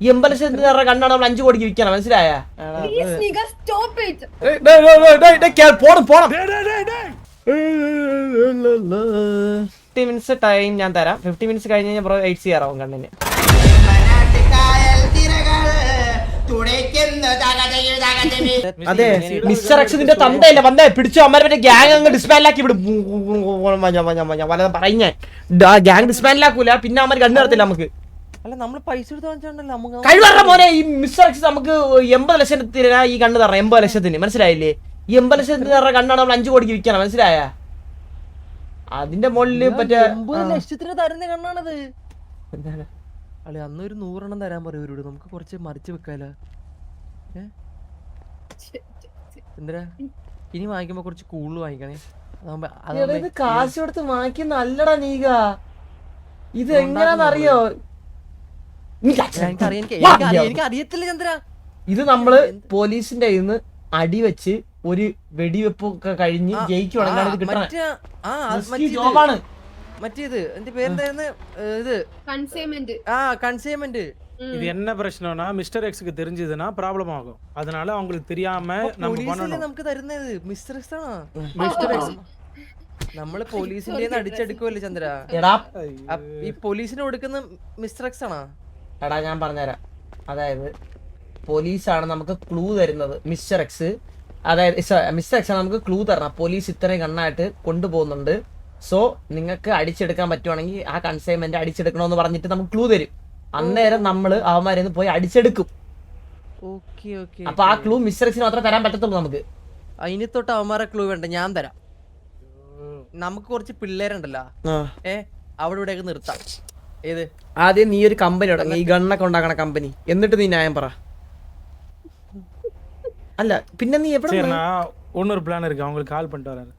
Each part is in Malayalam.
ഈ 80 ലക്ഷത്തിന്റെ കണ്ണാണ് നമ്മൾ 5 കോടിക്ക് വിൽക്കണം, മനസ്സിലായ? പോണം 50 മിനിറ്റ്സ് ടൈം ഞാൻ തരാം. 50 മിനിറ്റ്സ് കഴിഞ്ഞ് കഴിഞ്ഞാൽ ബ്രോ 8CR ആവും കണ്ണിന്. അതെ, മിസ്റ്റർ എക്സ് നിന്റെ തന്തയില്ല വന്നേ പിടിച്ചു അമ്മ മറ്റേ ഗ്യാങ് അങ്ങ് ഡിസ്മാൻഡിലാക്കി വിടും. വല്ലതും പറഞ്ഞ ഗ്യാങ് ഡിസ്മാൻഡിലാക്കൂല, പിന്നെ അമ്മ കണ്ണു തരത്തില്ല നമുക്ക്. കഴിവറ മോനെ, ഈ മിസ്റ്റർ എക്സ് നമുക്ക് 80 ലക്ഷത്തിന് ഈ കണ്ണ് തരണം. 80 ലക്ഷത്തിന്, മനസ്സിലായില്ലേ? ഈ 80 ലക്ഷത്തിന് കണ്ണാണ് നമ്മൾ 5 കോടിക്ക് വിൽക്കണം, മനസ്സിലായ? അതിന്റെ മുകളില് മറ്റേ 80 ലക്ഷത്തിന് തരുന്ന കണ്ണാണത്. അല്ലെ അന്നൊരു 100 എണ്ണം തരാൻ പറയൂരോട്, നമുക്ക് കുറച്ച് മറിച്ച് വെക്കാലോ. എന്തിനാ ഇനി വാങ്ങിക്കുമ്പോ കുറച്ച് കൂടുതൽ വാങ്ങിക്കണേ. കാശ് കൊടുത്ത് വാങ്ങിക്കുന്ന അല്ലടാ നീക. ഇത് എങ്ങനാന്നറിയോ? എനിക്ക് അറിയത്തില്ല ചന്ദ്ര. ഇത് നമ്മള് പോലീസിന്റെ കയ്യിൽ നിന്ന് അടിവെച്ച് ഒരു വെടിവെപ്പൊക്കെ കഴിഞ്ഞ് ജയിക്കുവാണെങ്കിൽ ഇത് കിട്ടണം. മറ്റേത് എന്റെ പേരെന്തായിരുന്നു? ഇത് കൺസൈൻമെന്റ്. இது என்ன பிரச்சனைனா மிஸ்டர் எக்ஸ்க்கு தெரிஞ்சதுன்னா ப்ராப்ளம் ஆகும். அதனால அவங்களுக்கு தெரியாம நம்ம பண்ணணும். നമുക്ക് തരുന്നത് മിസ്റ്റർ എക്സ് ആണോ? മിസ്റ്റർ എക്സ് നമ്മള് പോലീസിന്റെ അടിച്ചെടുക്കുമല്ലേ ചന്ദ്ര? ഈ പോലീസിന് കൊടുക്കുന്ന മിസ്റ്റർ എക്സ് ആണോ? എടാ ഞാൻ പറഞ്ഞുതരാം. അതായത് പോലീസാണ് നമുക്ക് ക്ലൂ തരുന്നത്. മിസ്റ്റർ എക്സ് മിസ്റ്റർ എക്സ് ആണ് നമുക്ക് ക്ലൂ തരണം. പോലീസ് ഇത്രയും കണ്ണായിട്ട് കൊണ്ടുപോകുന്നുണ്ട്, സോ നിങ്ങൾക്ക് അടിച്ചെടുക്കാൻ പറ്റുവാണെങ്കിൽ ആ കൺസൈൻമെന്റ് അടിച്ചെടുക്കണമെന്ന് പറഞ്ഞിട്ട് നമുക്ക് ക്ലൂ തരും. അന്നേരം നമ്മള് അവന്മാരെ പോയി അടിച്ചെടുക്കും. അപ്പൊ ആ ക്ലൂ മിസ്റ്റർ എക്സിന് മാത്രമേ തരാൻ പറ്റത്തുള്ളൂ നമുക്ക്. അതിന് തൊട്ട് അവന്മാരെ ക്ലൂ വേണ്ട, ഞാൻ തരാം. നമുക്ക് കുറച്ച് പിള്ളേരുണ്ടല്ലോ, അവിടെ ഇവിടെയൊക്കെ നിർത്താം. ഏത് ആദ്യം നീ ഒരു കമ്പനി തുടങ്ങി, ഈ ഗണ്ണൊക്കെ ഉണ്ടാക്കണ കമ്പനി, എന്നിട്ട് നീ ന്യായം പറ. അല്ല പിന്നെ നീ എവിടെ இன்னொரு பிளான் இருக்கு, அவங்களுக்கு கால் பண்ணிட்டு வரேன்.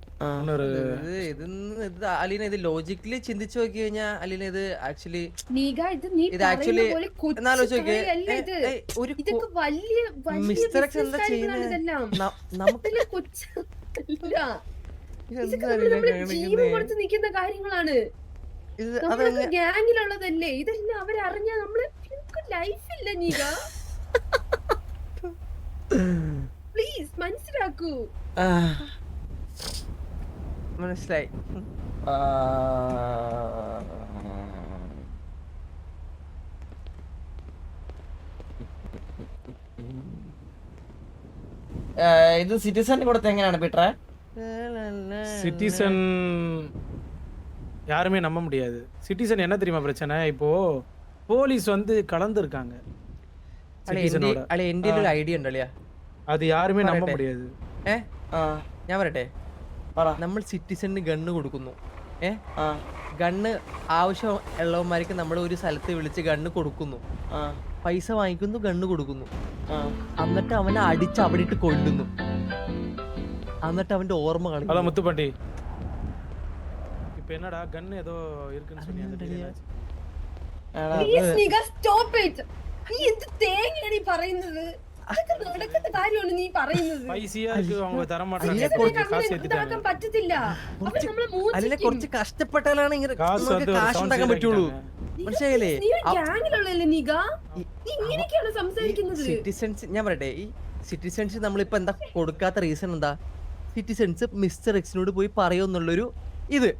അലീന ഇത് ലോജിക്കലി ചിന്തിച്ചു നോക്കി കഴിഞ്ഞാൽ അലീന ഇത് ആക്ച്വലി മിസ്റ്റർ എക്സ് എന്താ ചെയ്യുന്നത്? കാര്യങ്ങളാണ് ഗ്യാങ്ങിലുള്ളതല്ലേ ഇതെല്ലാം. അവരറിഞ്ഞാ നമ്മള് ലൈഫില്ല. നീക പ്ലീസ് മനസ്സിലാക്കൂ. മനസ്സിലായി. ഇത് സിറ്റിസൺ കൊടുത്ത എങ്ങനെയാണ് പീറ്ററെ? சிட்டிசன் யாருமே நம்ப முடியாது. சிட்டிசன் என்ன தெரியுமா பிரச்சனை? இப்போ போலீஸ் வந்து கலந்துருக்காங்க சிட்டிசனோட. അളി എൻ്റെ ഒരു ഐഡിയ ഉണ്ടല്ലേ, அது யாருமே நம்ப முடியாது. ഞാൻ പറയട്ടെ, നമ്മൾ സിറ്റിസണിന് ഗണ്ണ് കൊടുക്കുന്നു. ഗണ്ണ് ആവശ്യം ഉള്ളവന്മാർക്ക് നമ്മൾ ഒരു സ്ഥലത്ത് വിളിച്ച് ഗണ്ണ് കൊടുക്കുന്നു, പൈസ വാങ്ങിക്കുന്നു, ഗണ്ണ് കൊടുക്കുന്നു. എന്നിട്ട് അവനെ അടിച്ച് അവിടെ ഇട്ട് കൊല്ലുന്നു. എന്നിട്ട് അവന്റെ ഓർമ്മ കളയും. അല്ല മുത്തുപണ്ടി, ഇപ്പൊ എന്നടാ ഗണ്ണ് ഏതോ இருக்குன்னு சொன்னீங்க. പ്ലീസ് നീക സ്റ്റോപ്പ് ഇറ്റ്. നീ എന്ത് തേങ്ങയാണ് ഈ പറയുന്നത്? നടക്കുന്ന കാര്യമാണ് നീ പറയുന്നത്. പൈസയാക്ക് அவங்க തര മാட்டாங்க, കുറച്ച് കാശ് എത്തിട്ടാണ് പറ്റത്തില്ല. അപ്പോൾ നമ്മൾ അല്ല കുറച്ച് കഷ്ടപ്പെട്ടാലാണ് ഇങ്ങനെ കാശ് ഉണ്ടാക്കാൻ പറ്റുള്ളൂ, മനസ്സിലായില്ലേ? നീ ഗ്യാങ്ങിലുള്ളല്ലേ നീക? നീ ഇങ്ങനെയൊക്കെയാണ് സംസാരിക്കുന്നത്. സിറ്റിസൺസ് ഞാൻ പറയട്ടെ, ഈ സിറ്റിസൺസ് നമ്മളിപ്പോ എന്താ കൊടുക്കാത്ത റീസൺ എന്താ? സിറ്റിസൺസ് മിസ്റ്റർ എക്സിനോട് പോയി പറയുമെന്നുള്ളൊരു ഇത്,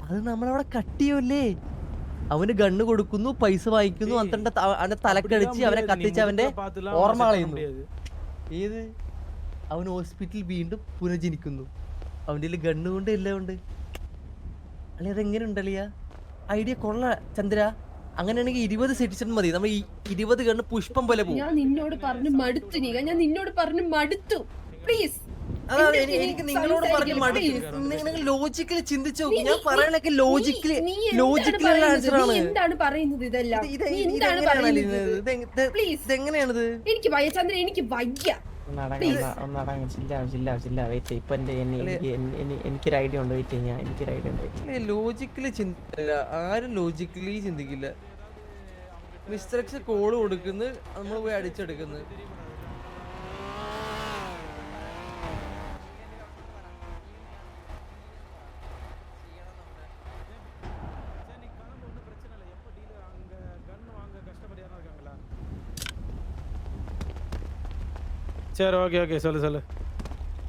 അത് നമ്മളവിടെ കട്ട് ചെയ്യൂല്ലേ? അവന് ഗണ്ണ് കൊടുക്കുന്നു, പൈസ വാങ്ങിക്കുന്നു, അവന്റെ തലക്കടിച്ച് അവനെ കത്തിച്ച് അവന്റെ ഓർമ്മ കളയുന്നു. ഏത് അവൻ ഹോസ്പിറ്റലിൽ വീണ്ടും പുനർജനിക്കുന്നു. അവന്റെ ഗണ്ണ് കൊണ്ട് എല്ലാം ഉണ്ട്. അല്ലെ അതെങ്ങനെ ഉണ്ടല്ലിയ? ഐഡിയ കൊള്ള ചന്ദ്ര. അങ്ങനെയാണെങ്കിൽ 20 സിറ്റിസൺ മതി. നമ്മൾ ഈ 20 ഗണ്ണ് പുഷ്പം പോലെ പോകും. ഞാൻ നിന്നോട് പറഞ്ഞു മടുത്തു നീക, ഞാൻ നിന്നോട് പറഞ്ഞു മടുത്തു. പ്ലീസ് എനിക്ക് നിങ്ങളോട് പറഞ്ഞു മടുത്തു. നിങ്ങൾ ലോജിക്കലി ചിന്തിച്ചു നോക്കി. ഞാൻ പറയണൊക്കെ ലോജിക്കലി ആൻസർ ആണ്. എന്താണ് പറയുന്നത്? ഇതെല്ലാം ഇതെങ്ങനെയാണിത്? എനിക്ക് വയ്യ ചന്ദ്ര, എനിക്ക് വയ്യ. എനിക്കൊരു ഐഡിയ ഉണ്ട്, വെയിറ്റ് ചെയ്യാം. എനിക്കൊരു ഐഡിയ ഉണ്ട്. ലോജിക്കലി ചിന്തിക്കില്ല, ആരും ലോജിക്കലി ചിന്തിക്കില്ല. മിസ്റ്റർ എക്സ് കോള് കൊടുക്കുന്നു, നമ്മൾ പോയി അടിച്ചെടുക്കുന്നു. சரி ஓகே ஓகே சொல்லு சொல்லு.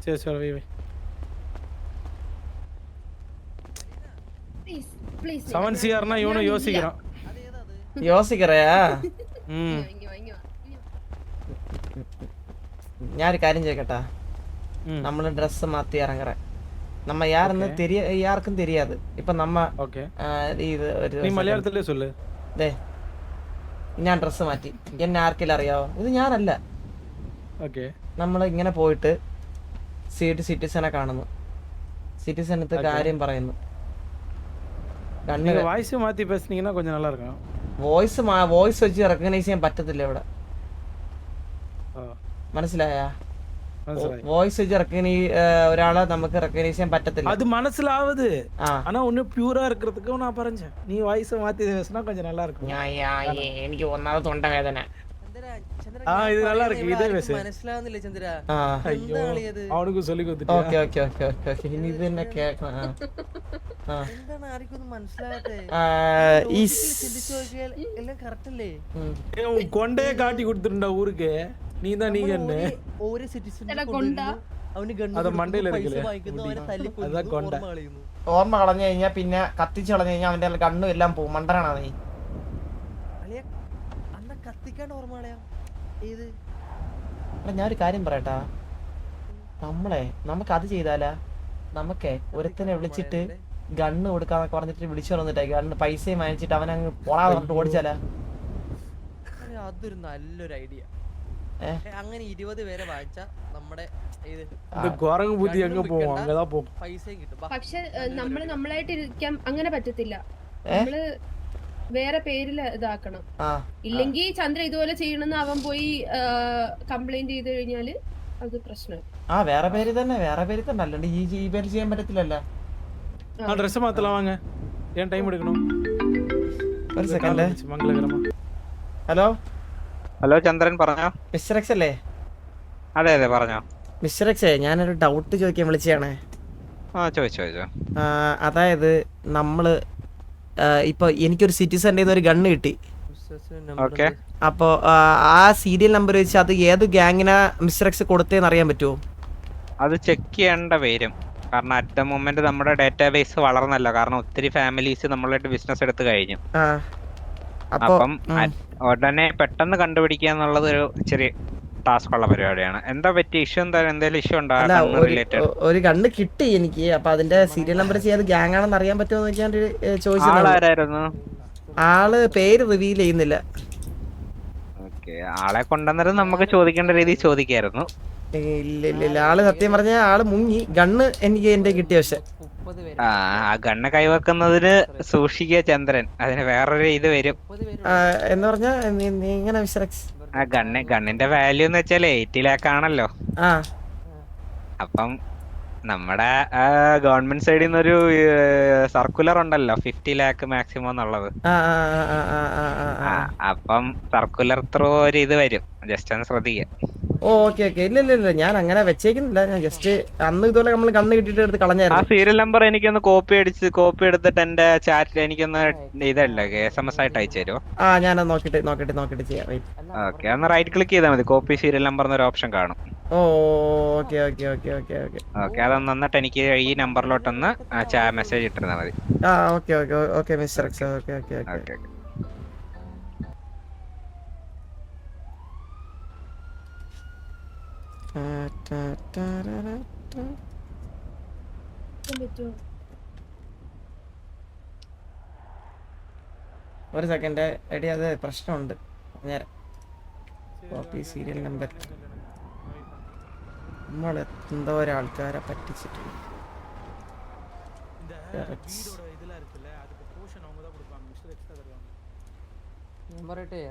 சரி சரி வை வை. പ്ലീസ് പ്ലീസ് 7CRனா இவனும் யோசிக்கிறான். യോസിക്കറിയാ ம் ഞാനൊരു കാര്യം ചോദിക്കട്ടാ. ம் നമ്മള് ഡ്രസ് മാറ്റി ഇറങ്ങറ നമ്മ യാരെന്ന് യാർക്കും தெரியாது. ഇപ്പൊ നമ്മ ஓகே. ഇത് ഒരു நீ மலையாளத்திலே சொல்லு. ദേ ഞാൻ ഡ്രസ് മാറ്റി, എന്നെ ആർക്കെങ്കിലും അറിയാവോ? ഇത് ഞാനല്ല. ஓகே. നമ്മൾ ഇങ്ങനെ പോയിട്ട് സിറ്റിസനെ കാണുന്നു, സിറ്റിസനത്ത് കാര്യം പറയുന്നു. நீங்க வாய்ஸ் மாத்தி பேசுனீங்கன்னா கொஞ்சம் நல்லா இருக்கும். വോയിസ് വെച്ച് റെക്കഗ്നൈസ് ചെയ്യാൻ പറ്റത്തില്ല ഇവിടെ, ஓ മനസ്സിലായ? മനസ്സിലായി. വോയിസ് വെച്ച് ഒരാളെ നമുക്ക് റെക്കഗ്നൈസ് ചെയ്യാൻ പറ്റത്തില്ല. அது மனசுல ஆகுது. ആ ஆனா இன்னும் பியூரா இருக்கிறதுக்கு நான் பறஞ்சேன். நீ வாய்ஸ் மாத்தி பேசினா கொஞ்சம் நல்லா இருக்கும். എനിക്ക് ഒന്നാമത് തൊണ്ടവേദന. இது நல்லா இருக்கு, இதே பேசு. മനസ്സിലാവുന്നില്ല ചന്ദ്ര. ആ ஐயோ அவனுக்கு சொல்லி ഓക്കെ கொடுத்துட்டியா? ഓക്കെ ഓക്കെ ഓക്കെ ഓക്കെ ഇനി ഇത് തന്നെ കേൾക്കണം. ആ എന്താണ് ആർക്കൊന്നും മനസ്സിലാവാത്തെ? ആ ഈ ചിന്തിച്ചു നോക്കിയാൽ എല്ലാം കറക്റ്റ് അല്ലേ? ഉം. ஏன் உன் கொண்டையே காட்டி கொடுத்துருண்டா ஊருக்கு. நீ தான் நீங்க என்ன ഓരോ സിറ്റിസൺ എടാ കൊണ്ട അവന് അത് മണ്ടയിൽ പൈസ എടുക്കില്ലേ? വാങ്ങിക്കുന്നു, അവനെ അതാ തല്ലിക്കൊല്ലുന്നു, കൊണ്ട. ഓർമ്മ കളയുന്നു. ഓർമ്മ കളഞ്ഞു കഴിഞ്ഞാൽ പിന്നെ കത്തിച്ച് കളഞ്ഞു കഴിഞ്ഞാൽ അവന്റെ കണ്ണും എല്ലാം പോകും. മണ്ടനാണ് നീ. അളിയ അന്ന കത്തിക്കാണ്ട് ഓർമ്മ കളയാം. ഏത് എടാ ഞാനൊരു കാര്യം പറയട്ടാ, നമുക്ക് അത് ചെയ്താലാ? നമുക്കേ ഒരുത്തനെ വിളിച്ചിട്ട് ഗണ്ണ് കൊടുക്കാന്നൊക്കെ പറഞ്ഞിട്ട് വിളിച്ചു വന്നിട്ടേ ഗണ്ണ് പൈസയും വാങ്ങിച്ചിട്ട് അവനങ്ങ് പോണാതെ പറഞ്ഞിട്ട് ഓടിച്ചാലാ? അളിയ, അതൊരു നല്ലൊരു ഐഡിയ. ഏ? അങ്ങനെ 20 പേരെ വാങ്ങിച്ച നമ്മുടെ ഇത് இந்த குரங்கு புத்தி எங்க போவோம்? அங்கதான் போகும். പൈസയും കിട്ടും. ബാ. പക്ഷെ നമ്മളായിട്ട് ഇരിക്കാൻ അങ്ങനെ പറ്റത്തില്ല. നമ്മള് വേറെ പേരിൽ ഇതാക്കണം. ആ ഇല്ലെങ്കിൽ ചന്ദ്ര ഇതുപോലെ ചെയ്യണമെന്ന് അവൻ പോയി കംപ്ലൈന്റ് ചെയ്ത് കഴിഞ്ഞാല് അത് പ്രശ്നം. ആ വേറെ പേര് തന്നെ അല്ലാണ്ട് ഈ പേര് ചെയ്യാൻ പറ്റത്തില്ലല്ലോ. நான் ட்ரெஸ் மாத்தலாம் வாங்க. ஏன் டைம் எடுக்கணும்? ഒരു സെക്കൻഡ്. மங்களகரமா. ഹലോ ഹലോ ചന്ദ്രൻ പറഞ്ഞോ. മിസ്റ്റർ എക്സ് അല്ലേ? അതെ അതെ പറഞ്ഞോ. മിസ്റ്റർ എക്സ്, ഞാനൊരു ഡൗട്ട് ചോദിക്കാൻ വിളിച്ചതാണ്. ആ ചോദിച്ചോ. അതായത് നമ്മള് ഇപ്പൊ എനിക്കൊരു സിറ്റിസന്റെ ഒരു ഗണ്ണ് കിട്ടി. ഓക്കെ. അപ്പോ ആ സീരിയൽ നമ്പർ വെച്ച് അത് ഏത് ഗ്യാങ്ങിനാ മിസ്റ്റർ എക്സ് കൊടുത്തേന്ന് അറിയാൻ പറ്റുമോ? അത് ചെക്ക് ചെയ്യേണ്ട വരും. കാരണം അറ്റ് ദ മൊമെന്റ് നമ്മുടെ ഡാറ്റാബേസ് വളർന്നല്ലോ. കാരണം ഒത്തിരി ഫാമിലീസ് നമ്മളായിട്ട് ബിസിനസ് എടുത്ത് കഴിഞ്ഞു. ആ അപ്പൊ അപ്പം ഉടനെ പെട്ടെന്ന് കണ്ടുപിടിക്കുക എന്നുള്ളത് ഒരു ചെറിയ ടാസ്ക് ഉള്ള പരിപാടിയാണ്. എന്താ പറ്റിയ ഇഷ്യൂ? എന്തെങ്കിലും ഇഷ്യൂ ഉണ്ടോ അല്ല, റിലേറ്റഡ്? ഒരു ഗണ്ണ് കിട്ടി എനിക്ക്. അപ്പൊ അതിന്റെ സീരിയൽ നമ്പർ ചെയ്യാൻ ഗ്യാങ് ആണെന്ന് അറിയാൻ പറ്റുമോ എന്ന് ഞാൻ ചോദിച്ചത്. ആളാരായിരുന്നു? ആള് പേര് റിവീൽ ചെയ്യുന്നില്ല. ഓക്കെ. ആളെ കൊണ്ടുവന്നിട്ട് നമുക്ക് ചോദിക്കേണ്ട രീതിയിൽ ചോദിക്കായിരുന്നു. ഇല്ല ആള് സത്യം പറഞ്ഞ ആള് മുങ്ങി. ഗണ്ണ് എനിക്ക് എന്റെ കിട്ടിയ പക്ഷെ 30 പേര്. ആ ഗണ്ണ് കൈവെക്കുന്നതിന് സൂക്ഷിക്കുക ചന്ദ്രൻ. അതിന് വേറൊരു ഇത് വരും. 30 പേര്. എന്ന് പറഞ്ഞാ നീ ഇങ്ങനെ മിസ്റ്റർ എക്സ് ആ ഗണ്ണിന്റെ വാല്യൂ എന്ന് വെച്ചാൽ 80 lakh ആണല്ലോ. ആ അപ്പം നമ്മുടെ ഗവൺമെന്റ് സൈഡിൽ നിന്നൊരു സർക്കുലർ ഉണ്ടല്ലോ 50 lakh മാക്സിമം എന്നുള്ളത്. അപ്പം സർക്കുലർ ത്രൂ ഒരു ഇത് വരും. ജസ്റ്റ് ഒന്ന് ശ്രദ്ധിക്കുക. ഓക്കെ ഇല്ല ഞാൻ അങ്ങനെ വെച്ചേക്കുന്നില്ല. ഞാൻ ജസ്റ്റ് അന്ന് ഇതുപോലെ നമ്മൾ കണ്ണ് കിട്ടിയിട്ട് എടുത്ത് ആ കളഞ്ഞായിരുന്നു. സീരിയൽ നമ്പർ എനിക്കൊന്ന് കോപ്പി എടുത്തിട്ട് എന്റെ ചാറ്റിൽ എനിക്കൊന്ന് ഇതല്ലേ SMS ആയിട്ട് അയച്ചു തരുമോ? ആ ഞാനത് നോക്കിട്ട് ചെയ്യാം. ഓക്കെ. ഒന്ന് റൈറ്റ് ക്ലിക്ക് ചെയ്താൽ മതി. കോപ്പി സീരിയൽ നമ്പർ എന്നൊരു ഓപ്ഷൻ കാണും. Okay okay. അതൊന്ന് എന്നിട്ട് എനിക്ക് ഈ നമ്പറിലോട്ടൊന്ന് മെസ്സേജ് ഇട്ടിരുന്നാൽ മതി. ആ okay mister X. Okay okay. പറ്റുമോ? ഒരു സെക്കൻഡ് എടി, അത് പ്രശ്നമുണ്ട്. നേരെ കോപ്പി സീരിയൽ നമ്പർ നമ്മൾ എന്തോ ഒരാൾക്കാരെ പറ്റിച്ചിട്ട് ഞാൻ പറയട്ടെ,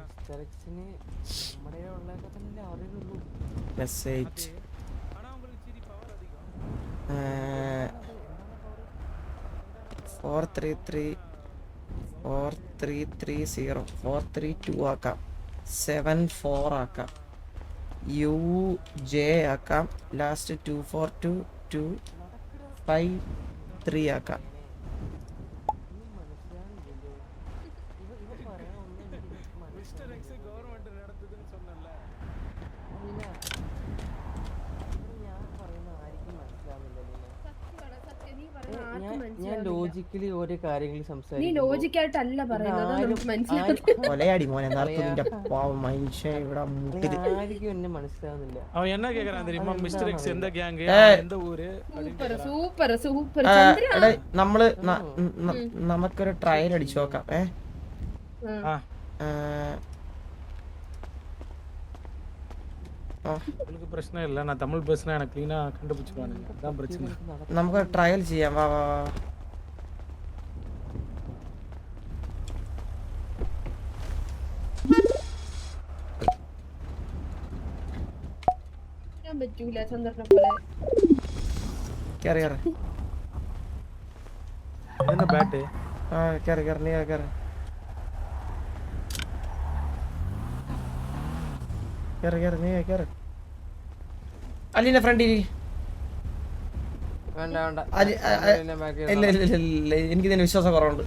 മിസ്റ്റർ എക്സിന് നമ്മുടെ ഉള്ളതൊക്കെ തന്നെ അറിയുള്ളൂ. മെസ്സേജ് 433 ആക്കാം, 74 ആക്കാം, UJ ആക്കാം, ലാസ്റ്റ് 242253 ആക്കാം. ഞാൻ ലോജിക്കലി ഓരോ കാര്യങ്ങൾ നീ സംസാരിക്കും ലോജിക്കായിട്ടല്ല പറയുന്നത് നമുക്ക് മനസ്സിലാവും. കൊലയാടി മോനെ നിന്റെ മനുഷ്യൻ ഇവിടെ മുട്ടില്. ആർക്കും എന്നെ മനസ്സിലാവുന്നില്ല. அவன் என்ன கேக்குறான் தெரியுமா? மிஸ்டர் எக்ஸ் எந்த கேங், எந்த ஊரு? സൂപ്പർ സൂപ്പർ ആ, ചന്ദ്ര. എടാ നമ്മള് നമുക്കൊരു ട്രയൽ അടിച്ചു നോക്കാം. ஆ, உங்களுக்கு பிரச்சனை இல்ல, நான் தமிழ் பேசினா எனக்கு க்ளீனா கண்டுபிடிச்சிருவானுங்க, அதான் பிரச்சனை. നമുക്ക് ട്രയൽ ചെയ്യാം. വാ വാ വാ. ഞാൻ പറ്റൂല ചന്ദ്രനെ പോലെ. കേറ് കേറ്. என்ன பேட்? ആ കേറ് കേറ് നീ കേറ്. കേറ് കേറ് നീ കേറ്. അലീന ഫ്രണ്ടിൽ വേണ്ട വേണ്ട ഇല്ല ഇല്ല ഇല്ല എനിക്ക് ഇതിന് വിശ്വാസം കുറവുണ്ട്.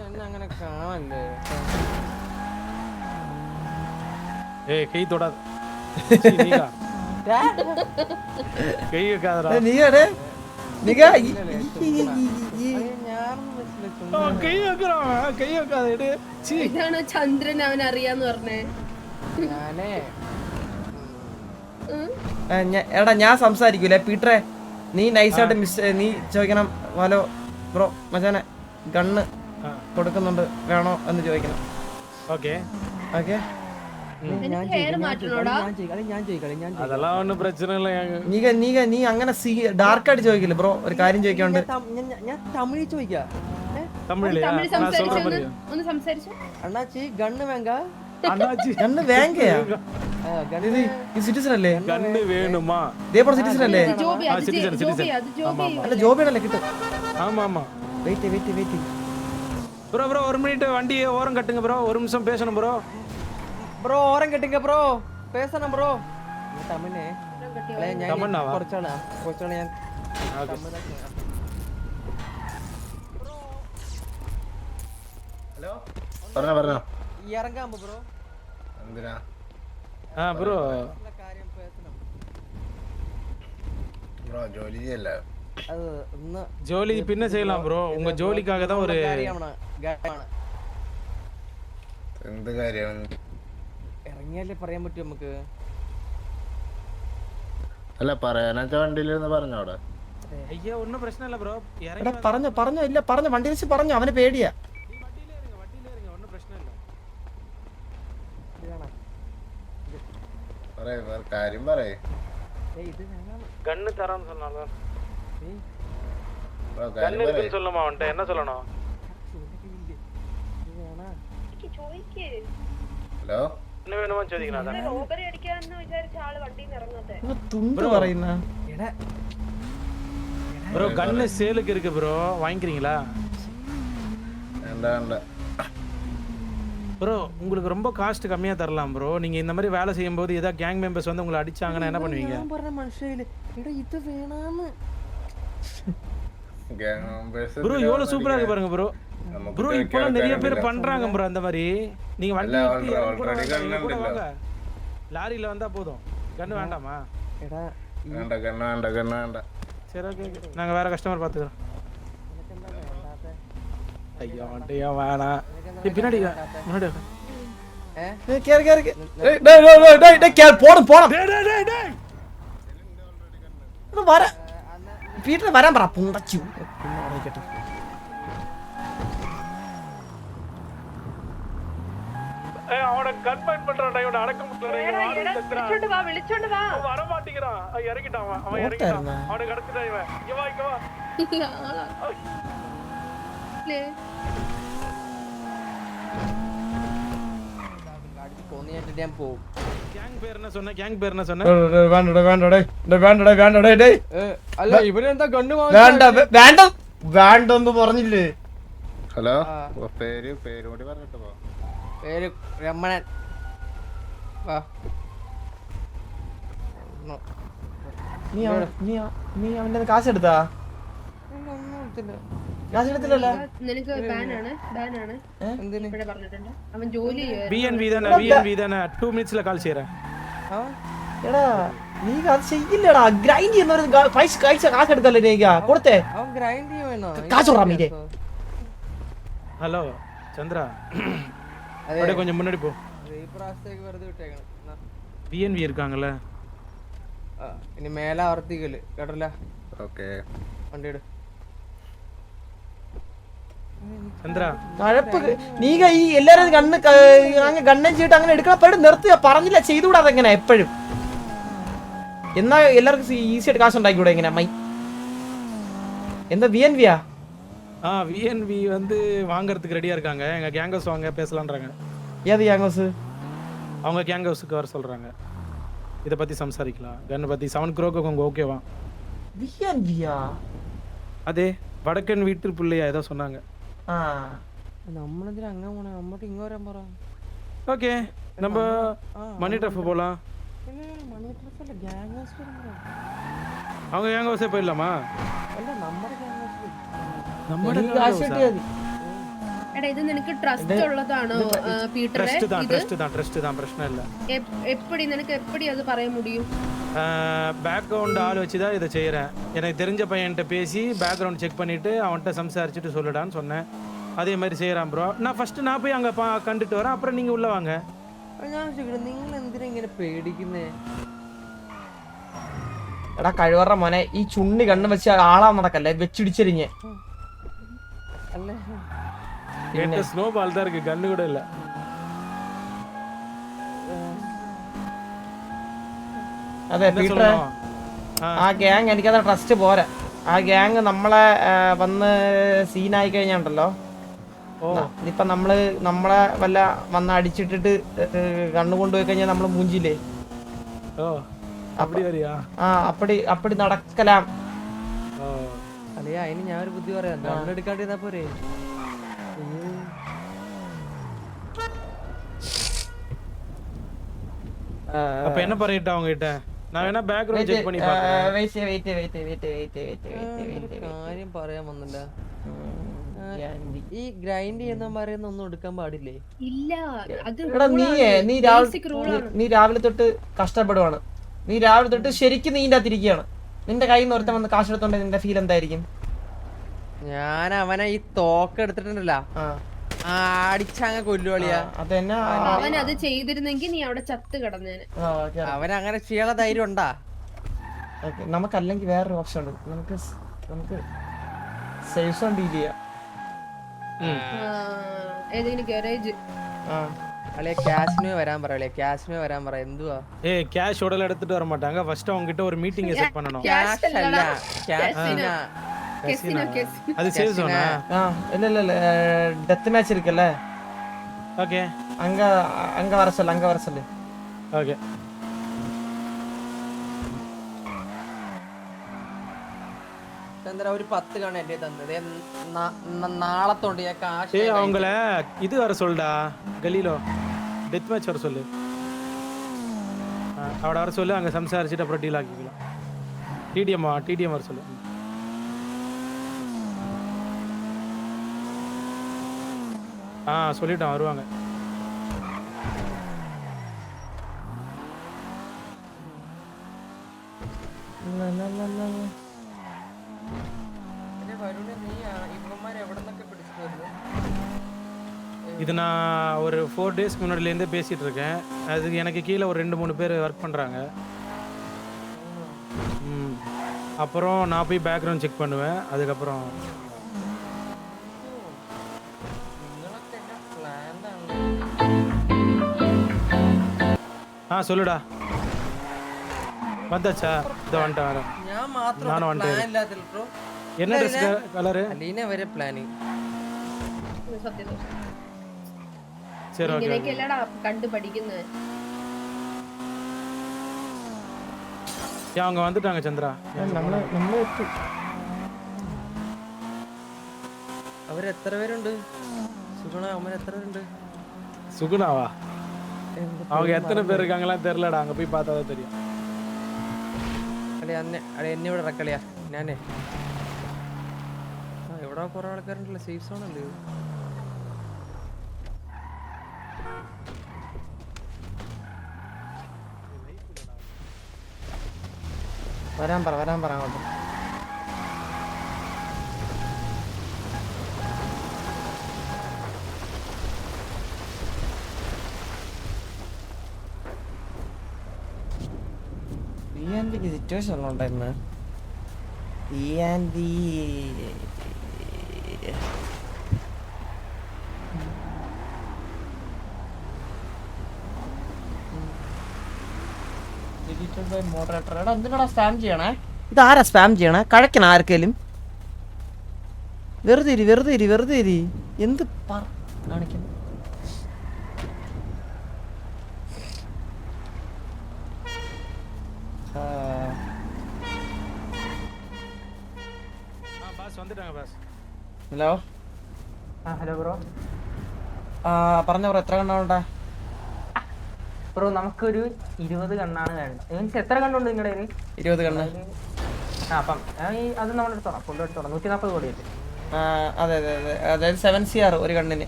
എന്നെ അങ്ങനെ കാണല്ലേ. ஏய் கை தொடாத. நீகா கை வைக்காதடா. നീയാണ് നിക கை வைக்கறான், கை வைக்காத எடு. சீ, ഇതാണ് ചന്ദ്രൻ അവൻ അറിയാന്ന് പറഞ്ഞേ. ഞാനേ എടാ ഞാൻ സംസാരിക്കൂലേ പീറ്ററെ. നീ നൈസായിട്ട് നീ ചോദിക്കണം ഹലോ ബ്രോ മച്ചാനെ ഗണ്ണ് കൊടുക്കുന്നുണ്ട് വേണോ എന്ന് ചോദിക്കണം. ஓகே. ഓക്കെ എനിക്ക് ഹെയർ മാറ്റണോടാ. அதெல்லாம் ஒண்ணும் பிரச்சனை இல்ல. നീക നീക നീ അങ്ങനെ ഡാർക്കായിട്ട് ചോദിക്കില്ല ബ്രോ. ഒരു കാര്യം ചോദിക്കാണ്ട്. ഞാൻ തമിഴ് ചോദിക്കാം. தமிழ்லயா? തമിഴ് நான் சொல்றேன் സംസാരിച്ചു பாரு. ഒന്ന് സംസാരിച്ചു. അണ്ണാച്ചി ഗണ്ണ് വേങ്ക. அண்ணாச்சி ഗണ്ണ് വേങ്കയാ? ഗണ്ണ് ഈ സിറ്റിസൺ അല്ലേ? கண்ணு வேணுமா? ഇതേപോലെ സിറ്റിസൺ അല്ലേ? ജോബി അത് citizen, ജോബി citizen. അത് ജോബി. അല്ല ജോബിയാണല്ലേ കിട്ടും. ஆமா ஆமா. Wait wait wait. Bro bro ஒரு மினிட் வண்டியை ஓரம் கட்டுங்க ப்ரோ, ஒரு நிமிஷம் பேசணும் ப்ரோ. ബ്രോ ഓരം കെട്ടിങ്ക ബ്രോ പേസണം ബ്രോ. തമിഴേ ഞാൻ തമിഴ്നാവാ? കുറച്ചാണ് ഞാൻ ഹലോ പറഞ്ഞോ ഇറങ്ങാൻ ബ്രോ. എന്തിനാ? ஆ ப்ரோ, കാര്യം പേസണം. ബ്രോ ജോലി ചെയ്യല്ല. അത് ഒന്ന് ஜோலி பின்ன செய்யலாம் ப்ரோ, உங்க ஜோலிக்காக தான் ஒரு കാര്യമാണ്. എന്ത് കാര്യം? ഇറങ്ങിയാലേ പറയാൻ പറ്റും നമുക്ക്. അല്ല പറയാനാച്ച വണ്ടിയിലിരുന്ന് പറഞ്ഞോടെ. ஐயா ஒன்றும் பிரச்சனை இல்லை ப்ரோ, എടാ இறங்கி പറഞ്ഞോ പറഞ്ഞോ ഇല്ല പറഞ്ഞോ വണ്ടി വെച്ച് പറഞ്ഞോ. അവന് പേടിയാ. வண்டியிலே இருங்க ஒன்றும் பிரச்சனை இல்லை. പറയ കാര്യം പറയേ. ഇത് വേണം. கண்ணு தரான்னு சொன்னாலும் ബ്രോ கண்ணு കാര്യം പറയേ. இருக்குன்னு சொல்லுமா அவன்கிட்ட, என்ன சொல்லணும்? ഇത് വേണം. ഹലോ என்ன வேணுமா ചോദിക്കണം. അതാണ് റോബറി അടിക്കാന്ന് വിചാരിച്ച ആള് വണ്ടിയിൽ നിന്ന് ഇറങ്ങാത്തെ. ഇവൻ തുണ്ട് പറയുന്ന എടാ ப்ரோ கண்ணு சேலுக்கு இருக்கு ப்ரோ, வாங்கிக்கிறீங்களா? വേണ്ട വേണ്ട. ப்ரோ உங்களுக்கு ரொம்ப காஸ்ட் கம்மியா தரலாம் ப்ரோ. நீங்க இந்த மாதிரி வேலை செய்யும்போது ஏதாவது கேங் மெம்பர்ஸ் வந்து உங்களை அடிச்சாங்கன்னா என்ன பண்ணுவீங்க? ഞാൻ പറഞ്ഞ മനസ്സിലായില്ലേ. എടാ ഇത് വേണാന്ന്. Gang members ப்ரோ எவ்வளவு சூப்பரா இருக்கு பாருங்க ப்ரோ. നമുക്ക് ப்ரோ இப்போலாம் நிறைய பேர் பண்றாங்க ப்ரோ அந்த மாதிரி. நீங்க வண்டி இல்ல, எடுத்து already இறங்க கூட gun வேண்டாம், இங்க கூட உண்டுல்ல. வாங்க. லாரியில வந்தா போதும். கண்ணு வேண்டாமா? എടാ വേണ്ട കണ്ണ വേണ്ട കണ്ണ വേണ്ട. சரி ஓகே ஓகே, நாங்க வேற கஸ்டமர் பாத்துக்கிறோம். ஐயோ வண்டியா வேணாம். பின்னாடி முன்னாடி வா. കേറി കേറി പോണം പോണം. டேய் டேய் டேய் டேய், ഒന്ന് വരാ പീറ്റർ വരാൻ പറ. പുണ്ടച്ചു ஏய் அவனை கட் பாயிண்ட் பண்றான்டா, இவனை அடக்க முடியலடா. വിളിച്ചോണ്ട് വാ വിളിച്ചോണ്ട് വാ. அவன் வர மாட்டேங்கிறான். இறங்கிட்டான் அவன் இறங்கிட்டான். அவனை கடத்திட்டான் இவன். இங்க வா இங்க வா. ആളാ. ല്ലേ? അടിച്ച് കൊന്നിട്ട് ഞാൻ പോവും. கேங் பேர் என்ன சொன்ன? கேங் பேர் என்ன சொன்ன? വേണ്ടടേ വേണ്ടടേ വേണ്ടടേ വേണ്ടടേ ഡേയ് അല്ല ഇവനെന്താ ഗണ്ണ് വേണ്ട വേണ്ട വേണ്ടെന്ന് പറഞ്ഞില്ലേ? ഹലോ ആ. പേര് പേര് കൂടി പറഞ്ഞിട്ട് പോ. പേര് രമണൻ. വാ നീ അവന്റെ കാശ് എടുത്താ? കാശ് എടുത്തില്ലല്ലോ. നിനക്ക് ബാനാണ് എന്തിന് ഇവിടെ പറഞ്ഞിട്ടുണ്ട്. അവൻ ജോലി BNV தானே, BNV தானே. 2 மினிட்ஸ்ல கால் செய்றேன். ആ എടാ നീ അത് ചെയ്യില്ലടാ. ഗ്രൈൻഡ് ചെയ്യുന്ന പൈസ കാശ് എടുക്കല്ലേ നീ കൊടുത്തേ. അവൻ ഗ്രൈൻഡ് ചെയ്യുവാണോ? കാശ് വിട്റാ മീനെ. ஹலோ சந்திரா, അതെ அப்படியே கொஞ்சம் முன்னாடி போ. ഈ പ്രാവശ്യത്തേക്ക് വെറുതെ വിട്ടേക്കണം. എന്നാ, பிஎன்வி இருக்காங்கல்ல, ഇനി മേലെ ആവർത്തിക്കല് കേട്ടല്ല. ഓക്കെ. വണ്ടി ഇട്. சந்திரா കഴപ്പ് നീ ഈ എല്ലാരും കണ്ണ് അങ്ങ് ഗണ്ണം ചെയ്തിട്ട് അങ്ങനെ എടുക്കണപ്പോഴും നിർത്തുക. പറഞ്ഞില്ല ചെയ്തുകൂടാ അതെങ്ങനെ എപ്പോഴും. എന്നാ എല്ലാവർക്കും ഈസി ആയിട്ട് കാശ് ഉണ്ടാക്കിക്കൂടെ ഇങ്ങനെ മൈ എന്താ VNVயா? விஎன்வி வந்து வாங்குறதுக்கு ரெடியா இருக்காங்க. எங்க கேங் ஹவுஸ் வாங்க பேசலான்றாங்க. ஏது യാങ്ങോസ്? அவங்க கேங் ஹவுஸுக்கு வர சொல்றாங்க. இத பத்தி சம்சாரிக்கலாம். கன் பத்தி 7 crore உங்க ஓகேவா? VNVயா? அதே வடக்கன் வீட்டு பிள்ளையா ஏதோ சொன்னாங்க. ആ നമ്മളെന്തിനാ അങ്ങനെ പോണേ? നമ്മോട്ട് ഇങ്ങ് വരാൻ പറ. ஓகே, நம்ம மணி டஃப் போலாம். മണി ഡ്രസ് അല്ല, ഗ്യാങ് ഹൗസ് വരാൻ പറ. அவங்க கேங் ஹவுஸே போயிடலாமா? അല്ല നമ്മുടെ ഗ്യാങ് ഹൗസിൽ. നമ്മുടെ നീ കാശ് കിട്ടിയാ മതി. എടാ ഇത് നിനക്ക് ട്രസ്റ്റ് ഉള്ളതാണോ പീറ്ററെ? ட்ரஸ்ட் தான் பிரச்சனை இல்ல. எப்படி നിനക്ക് எப்படி அது പറയ முடியும்? பேக்ரவுண்ட் ஆள் வச்சு தான் இதை செய்கிறேன். எனக்கு தெரிஞ்ச பையன்கிட்ட பேசி பேக்ரவுண்ட் செக் பண்ணிவிட்டு அவன்கிட்ட சம்சாரிச்சுட்டு சொல்லுடான்னு சொன்னேன். அதே மாதிரி செய்கிறான் ப்ரோ. நான் ஃபஸ்ட்டு நான் போய் அங்கே கண்டுட்டு வரேன், அப்புறம் நீங்கள் உள்ளே வாங்க. ഞാൻ ചോദിക്കട്ടെ, നിങ്ങൾ എന്തിനാ ഇങ്ങനെ പേടിക്കുന്നേ? എടാ കഴിവറ മോനെ, ഈ ചുണ്ണി കണ്ണ് വെച്ച് ആളാ നടക്കല്ലേ, വെച്ചിടിച്ചെരിഞ്ഞ്. അല്ലേ என்கிட்ட ஸ்னோ பால் தான் இருக்குது, கன்று கூட இல்லை. അതെ പീറ്ററെ, ആ ഗ്യാങ് എനിക്കത് ട്രസ്റ്റ് പോരാ. ആ ഗ്യാങ് നമ്മളെ വന്ന് സീനായി കഴിഞ്ഞാണ്ടല്ലോ, ഇപ്പൊ നമ്മളെ വല്ല വന്ന് അടിച്ചിട്ടിട്ട് കണ്ണു കൊണ്ടുപോയി കഴിഞ്ഞാൽ നമ്മള് മൂഞ്ചില്ലേ? ஓ அப்படி வரியா? ആ അപ്പടി നടക്കലാം. ஓ അല്ലേ, അതിന് ഞാൻ ഒരു ബുദ്ധി പറയാം. കണ്ണെടുക്കാണ്ടിരുന്നാ പോരെ? அப்போ என்ன பண்ணிட்டா அவங்ககிட்ட? நான் வேணா பேக்ரவுண்ட் செக் பண்ணி பார்க்குறேன். കാര്യം പറയാൻ വന്നില്ല. ഈ ഗ്രൈൻഡ് ചെയ്യുന്ന പറയുന്ന ഒന്നും എടുക്കാൻ പാടില്ലേ? ഇല്ല, അത് എടാ നീ രാവിലെ തൊട്ട് കഷ്ടപ്പെടുവാണ്. നീ രാവിലെ തൊട്ട് ശരിക്കും നീ അകത്തിരിക്കുകയാണ്. നിന്റെ കയ്യിൽ നിന്ന് ഒരുത്തൻ വന്ന് കാശ് എടുത്തോണ്ട് നിന്റെ ഫീൽ എന്തായിരിക്കും? ഞാൻ അവനെ ഈ തോക്ക് എടുത്തിട്ടുണ്ടല്ല, അടിച്ചങ്ങ് കൊല്ലുവളിയാ. അതെന്നാ അവൻ അത് ചെയ്തിരുന്നെങ്കിൽ നീ അവിടെ ചത്ത് കിടന്നേനെ. അവനങ്ങനെ ചെയ്യാനുള്ള ധൈര്യം ഉണ്ടാ? നമുക്കല്ലെങ്കിൽ വേറൊരു ഓപ്ഷൻ ഉണ്ട്. നമുക്ക് സേഫ് സോൺ ഡീൽ ചെയ്യാം. ഏതെങ്കിലും ഗാരേജ്. അളിയ ക്യാഷിനോ വരാൻ പറ. ക്യാഷിനോ വരാൻ പറ. എന്തുവാ? ஏய் கேஷ் உடல எடுத்துட்டு வர மாட்டாங்க. ஃபர்ஸ்ட் அவங்க கிட்ட ஒரு மீட்டிங் செட் பண்ணனும். ക്യാഷ് അല്ല, ക്യാഷിനാ. കെസിനോ. அது சேவ் சோனா? இல்ல டெத் மேட்ச் இருக்குல்ல, ஓகே அங்க வர சொல்லு. ஓகே ചന്ദ്ര ഒരു 10 കാണ എന്റെ തന്നത്. നാളത്തോണ്ട് ഞാൻ കാശ്. ஏய் அவங்கள இது வர சொல்டா, கலிலோ டெத் மேட்ச் வர சொல்லு. அவட வர சொல்லு, அங்க சம்சாரிச்சிட்டு அப்புறம் டீல் ஆக்கிக்கலாம். டிடிஎம் வர சொல்லு. சொல்லிட்டான் வருவாங்க. இது நான் ஒரு 4 டேஸ்க்கு முன்னாடிலேருந்தே பேசிகிட்டு இருக்கேன். அதுக்கு எனக்கு கீழே ஒரு 2-3 பேர் ஒர்க் பண்ணுறாங்க. அப்புறம் நான் போய் பேக்ரவுண்ட் செக் பண்ணுவேன். அதுக்கப்புறம் சொல்லுடா. வந்தாச்சா? இதோ வந்துட்டேன் வரேன். ഞാൻ മാത്രം நானும் പ്ലാൻ வந்துட்டேன். ഇല്ലാതില്ല ബ്രോ. என்ன ட்ரெஸ் கலரு? അലീന വരെ പ്ലാനിങ്. സത്യം சரி ஓகே. ഇങ്ങനെയൊക്കെ അല്ലടാ കണ്ടു പഠിക്കുന്നത്. அவங்க வந்துட்டாங்க சந்திரா. അവരെത്ര പേരുണ്ട്? സുഗുണ അവൻ എത്ര പേരുണ്ട്? சுகுணாவா? அவங்க எத்தனை பேர் இருக்காங்கலாம் தெரியலடா. அங்க போய் பார்த்தா தான் தெரியும். അല്ലെ എന്നെ ഇവിടെ ഇറക്കളിയാ. ഞാനേ ഇവിടെ കുറെ ആൾക്കാരുണ്ടല്ലോ. സേഫ് സോൺ അല്ലേ? വരാൻ പറ അങ്ങോട്ട്. സിറ്റുവേഷൻ ഉള്ളോണ്ടായിരുന്നു മോഡറേറ്റർ. എടാ എന്തിനാടാ സ്പാം ചെയ്യണേ? ഇതാരാ സ്പാം ചെയ്യണേ? കഴക്കണ ആർക്കേലും? വെറുതെ ഇരി. എന്ത് കാണിക്കുന്നു? பாஸ் வந்துட்டாங்க பாஸ். Hello hello bro. പറഞ്ഞ ബ്രോ, എത്ര കണ്ണാണ്ടാ? ബ്രോ നമുക്കൊരു 20 കണ്ണാണ് വേണ്ടത്. മീൻസ് എത്ര കണ്ണുണ്ട് നിങ്ങളുടെ കയ്യിൽ? 20 കണ്ണ്. അപ്പം അത് നമ്മൾ എടുത്തോളാം, കൊണ്ടുവെടുത്തോളാം. 140 കോടി വെച്ച്. അതെ അതായത് 7 CR ഒരു കണ്ണിന്.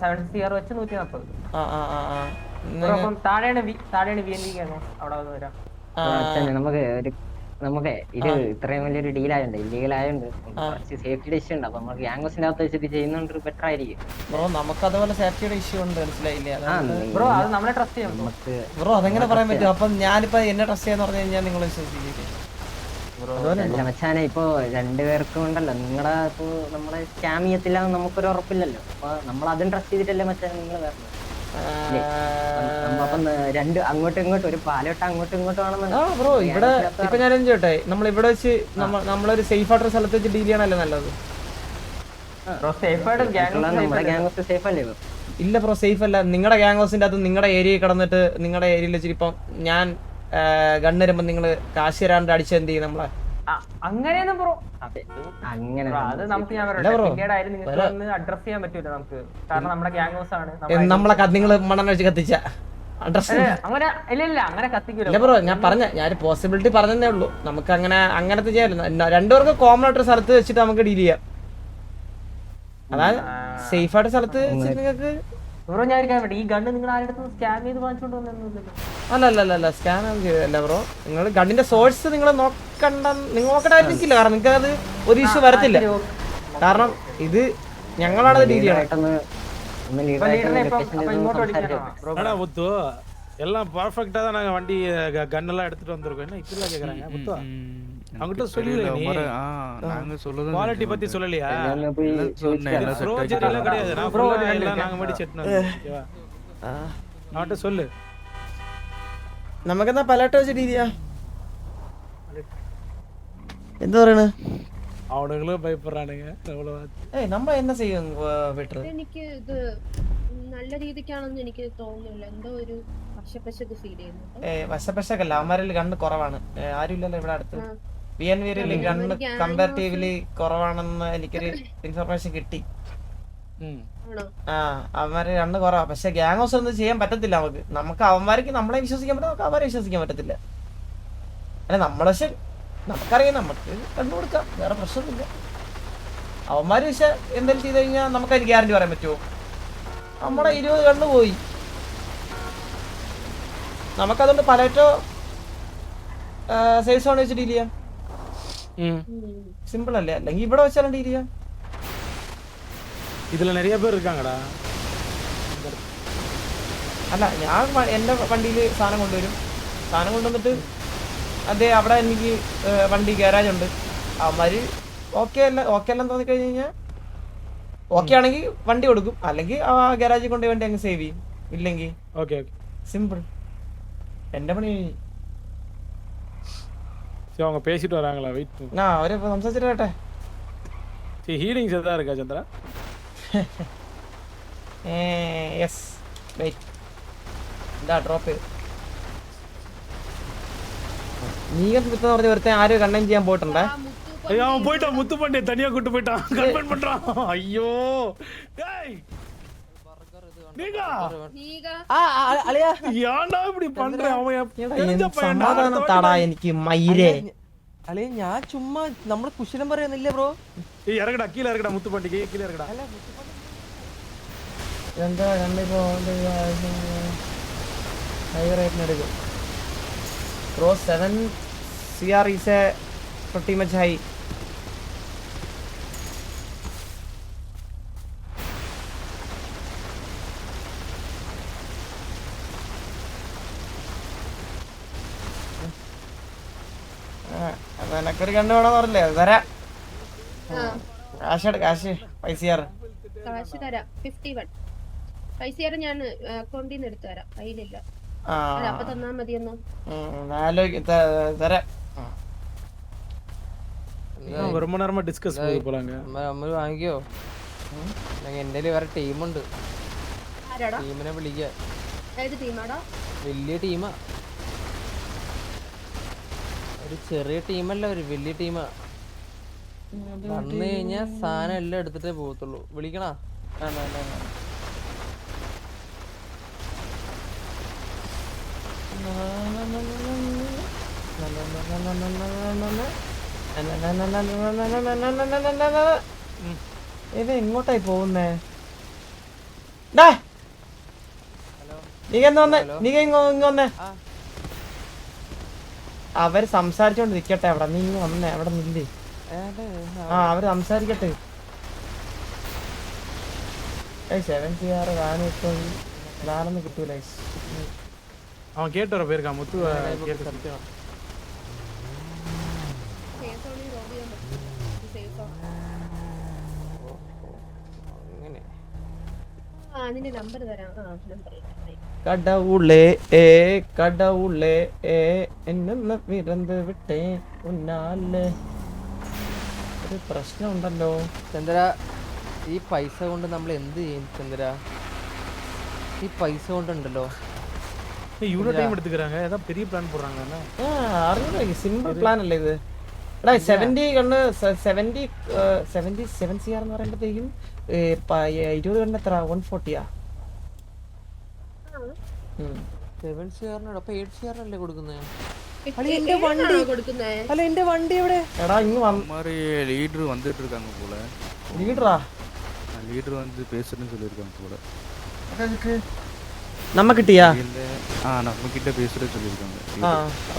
7 CR വെച്ച് 140. അപ്പം താഴെയാണ് VNV കേട്ടോ, അവിടെ വന്ന് വരാം. നമുക്ക് ഇത് ഇത്രയും വലിയൊരു ഡീലായോണ്ട് ഇല്ലീഗൽ ആയോണ്ട് കുറച്ച് സേഫ്റ്റിയുടെ ഇഷ്യൂ ഉണ്ട്. അപ്പൊ നമുക്ക് ഗ്യാങ്സിന്റെ അകത്ത് വെച്ചിട്ട് ചെയ്യുന്നോണ്ട് ബെറ്റർ ആയിരിക്കും ബ്രോ. നമുക്ക് അതുപോലെ സേഫ്റ്റിയുടെ ഇഷ്യൂ ഉണ്ട്, മനസ്സിലായില്ലേ? ബ്രോ അത് നമ്മളെ ട്രസ്റ്റ് ചെയ്യാം നമുക്ക്. ബ്രോ അതെങ്ങനെ പറയാൻ പറ്റും? അപ്പൊ ഞാനിപ്പോ എന്നെ ട്രസ്റ്റ് ചെയ്യാന്ന് പറഞ്ഞു കഴിഞ്ഞാൽ നിങ്ങൾ വിശ്വസിക്കില്ലേ? അല്ല മച്ചാനെ, ഇപ്പൊ രണ്ടുപേർക്കും ഉണ്ടല്ലോ, നിങ്ങളെ ഇപ്പൊ നമ്മളെ സ്കാം ചെയ്യത്തില്ല എന്ന് നമുക്കൊരു ഉറപ്പില്ലല്ലോ. അപ്പൊ നമ്മൾ അതും ട്രസ്റ്റ് ചെയ്തിട്ടല്ലേ മച്ചാനെ നിങ്ങൾ വരണം. അപ്പം രണ്ട് അങ്ങോട്ടും ഇങ്ങോട്ടും ഒരു പാലോട്ട് അങ്ങോട്ടും ഇങ്ങോട്ടും ബ്രോ ഇവിടെ ഇപ്പൊ ഞാൻ ചോട്ടെ, നമ്മൾ ഇവിടെ വെച്ച് നമ്മളൊരു സേഫ് ആയിട്ടൊരു സ്ഥലത്ത് വെച്ച് ഡീൽ ചെയ്യണല്ലേ നല്ലത്? നമ്മുടെ ഗ്യാങ്സ് സേഫ് അല്ലേ? ഇല്ല ബ്രോ, സേഫ് അല്ല. നിങ്ങളുടെ ഗ്യാങ് ഹൗസിന്റെ അകത്ത് നിങ്ങളുടെ ഏരിയയിൽ കിടന്നിട്ട് നിങ്ങളുടെ ഏരിയയിൽ വെച്ചിട്ട് ഇപ്പം ഞാൻ ഗണ്ണ് വരുമ്പോ നിങ്ങള് കാശ് തരാണ്ട് അടിച്ച് എന്ത് ചെയ്യും നമ്മളെ? അങ്ങനെയൊന്നും ബ്രോ, അങ്ങനെ അത് നമുക്ക് ഞാൻ പിന്നീട് ആയാലും നിങ്ങൾക്ക് ഒന്ന് അഡ്രസ് ചെയ്യാൻ പറ്റൂല നമുക്ക്, കാരണം നമ്മുടെ ഗ്യാങ് ഹൗസ് ആണ്. നമ്മളെ നിങ്ങള് മണ്ണെണ്ണ കത്തിച്ച അഡ്രസ് അങ്ങനെ ഇല്ല അങ്ങനെ കത്തിക്കൂല. ഇല്ല ബ്രോ, ഞാൻ പോസിബിലിറ്റി പറഞ്ഞതേ ഉള്ളൂ. നമുക്ക് അങ്ങനത്തെ ചെയ്യാറില്ല. രണ്ടുപേർക്ക് കോമൺ ആയിട്ട് സ്ഥലത്ത് വെച്ചിട്ട് നമുക്ക് ഡീൽ ചെയ്യാം. അതായത് സേഫ് ആയിട്ട് സ്ഥലത്ത് നിങ്ങൾക്ക്. ബ്രോ ഞാൻ ഈ ഗണ്ണ് നിങ്ങൾ ആരുടെ സ്കാൻ ചെയ്ത് വാങ്ങിച്ചോണ്ട് വന്നൊന്നുമില്ലല്ലോ? അല്ല സ്കാൻ ചെയ്തല്ല ബ്രോ. നിങ്ങൾ ഗണ്ണിന്റെ സോഴ്സ് നിങ്ങൾ നോക്കണ്ടായിരിക്കില്ല, കാരണം നിങ്ങൾക്ക് അത് ഒരു ഇഷ്യൂ വരത്തില്ല. കാരണം ഇത് ഞങ്ങളാണ് ഡീൽ ചെയ്യണം. முத்து எல்லாம் பர்ஃபெக்ட்டா தான் நாங்க வண்டி கன்னெல்லாம் எடுத்துட்டு வந்திருக்கோம். என்ன இப்படி எல்லாம் கேக்குறாங்க முத்து? அவங்கிட்ட சொல்லல நீ நாங்க சொல்லுது குவாலிட்டி பத்தி சொல்லலையா? சொன்னேன் ப்ரோஜர் எல்லாம் கிடையாது. நான் ஃபுல்லா எல்லாம் நாங்க மடி செட்னோம். ஓகேவா? அவன்கிட்ட சொல்லு. നമുക്കെന്നാ പലട്ട് വെച്ച് ഡീൽ ചെയ്യാം. എന്താ പറയണ? அவனுங்களும் பயப்படுறானுங்க. നമ്മൾ എന്നാ ചെയ്യും വിട്ടർ? എനിക്ക് ഇത് നല്ല രീതിക്കാണെന്ന് എനിക്ക് തോന്നുന്നില്ല. എന്തോ ഒരു വശപ്പശക്ക് ഫീൽ ചെയ്യുന്നു. വശപ്പശക്കല്ല, അവന്മാരിൽ ഗണ്ണ് കുറവാണ്. ആരും ഇല്ലല്ലോ ഇവിടെ അടുത്ത്. VNVയിൽ ഗണ്ണ് കമ്പാരിറ്റീവ്ലി കുറവാണെന്ന് എനിക്കൊരു ഇൻഫർമേഷൻ കിട്ടി. അവന്മാര് ഗണ്ണ് കുറവാ. പക്ഷെ ഗ്യാങ് ഹൗസ് ഒന്നും ചെയ്യാൻ പറ്റത്തില്ല നമുക്ക്. അവന്മാർക്ക് നമ്മളെ വിശ്വസിക്കാൻ പറ്റും, നമുക്ക് അവരെ വിശ്വസിക്കാൻ പറ്റത്തില്ല. അല്ല നമ്മൾ പക്ഷെ നമുക്കറിയാം, നമുക്ക് കണ്ണു കൊടുക്കാം, വേറെ പ്രശ്നമൊന്നുമില്ല. അവന്മാര് പക്ഷെ എന്തെങ്കിലും ചെയ്ത് കഴിഞ്ഞാൽ നമുക്ക് അതിന് ഗ്യാരണ്ടി പറയാൻ പറ്റുമോ? നമ്മുടെ 20 കണ്ണ് പോയി. നമുക്കതുകൊണ്ട് പലറ്റോ സേഫ് സോൺ വെച്ച് ഡീൽ ചെയ്യാം. സിമ്പിൾ അല്ലേ? അല്ലെങ്കിൽ ഇവിടെ വെച്ചാലും ഡീൽ ചെയ്യാം. இதுல நிறைய பேர் இருக்காங்கடா. അല്ല ഞാൻ എൻ്റെ വണ്ടിയിൽ സാധനം കൊണ്ടുവരും. സാധനം കൊണ്ടുവന്നിട്ട് അതെ അവിടെ എനിക്ക് വണ്ടി ഗാരേജ് ഉണ്ട്. അവന്മാര് ഓക്കെ എല്ലാം തോന്നിക്കഴിഞ്ഞ് കഴിഞ്ഞാൽ ഓക്കെ ആണെങ്കിൽ വണ്ടി കൊടുക്കും, അല്ലെങ്കിൽ ആ ഗാരേജിൽ കൊണ്ട് വണ്ടി അങ്ങ് സേവ് ചെയ്യും. ഇല്ലെങ്കിൽ ஓகே സിമ്പിൾ. എൻ്റെ പണി കഴിഞ്ഞു. சரி அவங்க பேசிட்டு வராங்களா? வெயிட் பண்ணு. അവരെ സംസാരിച്ചിട്ട് കേട്ടെ. சரி ஹீலிங்ஸ் எதா இருக்கா சந்திரா? യെസ് വെയിറ്റ്, എന്താ ഡ്രോപ്പ് ചെയ്ത് നീ പറഞ്ഞ ഒരുത്തൻ ആരും കണ്ണൻ ചെയ്യാൻ പോയിട്ടുണ്ടേ. ஐயோ அவன் போயிட்டான், முத்து பாண்டிய தனியா கூட்டு போயிட்டான், கன்ஃபர்ம் பண்றான். ஐயோ டேய் நீங்க ஏன்டா இப்படி பண்ற? அவன் സമാധാനത്താടാ എനിക്ക് മയിരേ. അളിയ ഞാൻ ചുമ്മാ നമ്മുടെ കുശലം പറയുന്നില്ലേ ബ്രോ? ஏய் இறங்கடா, கீழ இறங்கடா, முத்து பாண்டிக்கு கீழ இறங்கடா. എന്താ കണ്ടിപ്പോ ഹൈ റേറ്റിന് എടുക്കും bro. 7 CR is a pretty much high. അതെനക്കൊരു കണ്ടു വേണമെന്ന് പറഞ്ഞില്ലേ അത് തരാം. കാശ് പൈസ കാശ് തരാം 51 പൈസ ഞാൻ അക്കൗണ്ടിൽ നിന്ന് എടുത്തു തരാം കയ്യിലില്ല അപ്പൊ തന്നാ മതിയെന്നോ തരാം. ரொம்ப நேரமா டிஸ்கஸ் போலாங்க നമ്മൾ വാങ്ങിക്കോ എന്റെ വേറെ ടീമുണ്ട് ആരാടാ ടീമിനെ വിളിക്ക ഏത് ടീമാടാ വലിയ ടീമാ ഒരു ചെറിയ ടീമല്ല ഒരു വലിയ ടീമാ വന്നു കഴിഞ്ഞാ സാധനം എല്ലാം എടുത്തിട്ടേ പോകത്തുള്ളൂ വിളിക്കണ ഇത് എങ്ങോട്ടായി പോകുന്നേ? വന്നേ അവര് സംസാരിച്ചോണ്ട് നിക്കട്ടെ അവിടെ. നീ വന്നേ അവിടെ നില്ലേ. അവര് സംസാരിക്കട്ടെ. 7 CR ഞാനൊന്നും കിട്ടൂല. அவன் கேட்டு வர போயிருக்கான் முத்து கேட்டு നിന്റെ നമ്പർ തരാം നമ്പർ கடவுளே என்ன വിരന്ത് വിട്ടേ ഉന്നാല്. ഒരു പ്രശ്നം ഉണ്ടല്ലോ ചന്ദ്ര. ഈ പൈസ കൊണ്ട് നമ്മൾ എന്ത് ചെയ്യും ചന്ദ്ര? ഈ പൈസ കൊണ്ടുണ്ടല്ലോ இவ்வளவு டைம் எடுத்துக்கறாங்க. ஏதாவது பெரிய பிளான் போடுறாங்கன்னா അറിയില്ല. സിമ്പിൾ പ്ലാൻ അല്ലേ ഇത്? എടാ 70 കണ്ണ് 77 CR എന്ന് പറയുമ്പോഴത്തേക്കും 20 കണ്ണ് എത്ര 140 7 CR അപ്പൊ 8 CR അല്ലേ കൊടുക്കുന്നത്? കൊടുക്കുന്നേ അല്ല എന്റെ വണ്ടി എവിടെ? എടാ ഇങ്ങ് மாதிரி லீடர் வந்துட்டு இருக்காங்க போல. ലീഡറാ லீடர் வந்து பேசுறேன்னு சொல்லியிருக்காங்க போல. നമ്മ കിട്ടിയാ? நம்ம கிட்ட பேசுறேன்னு சொல்லியிருக்காங்க.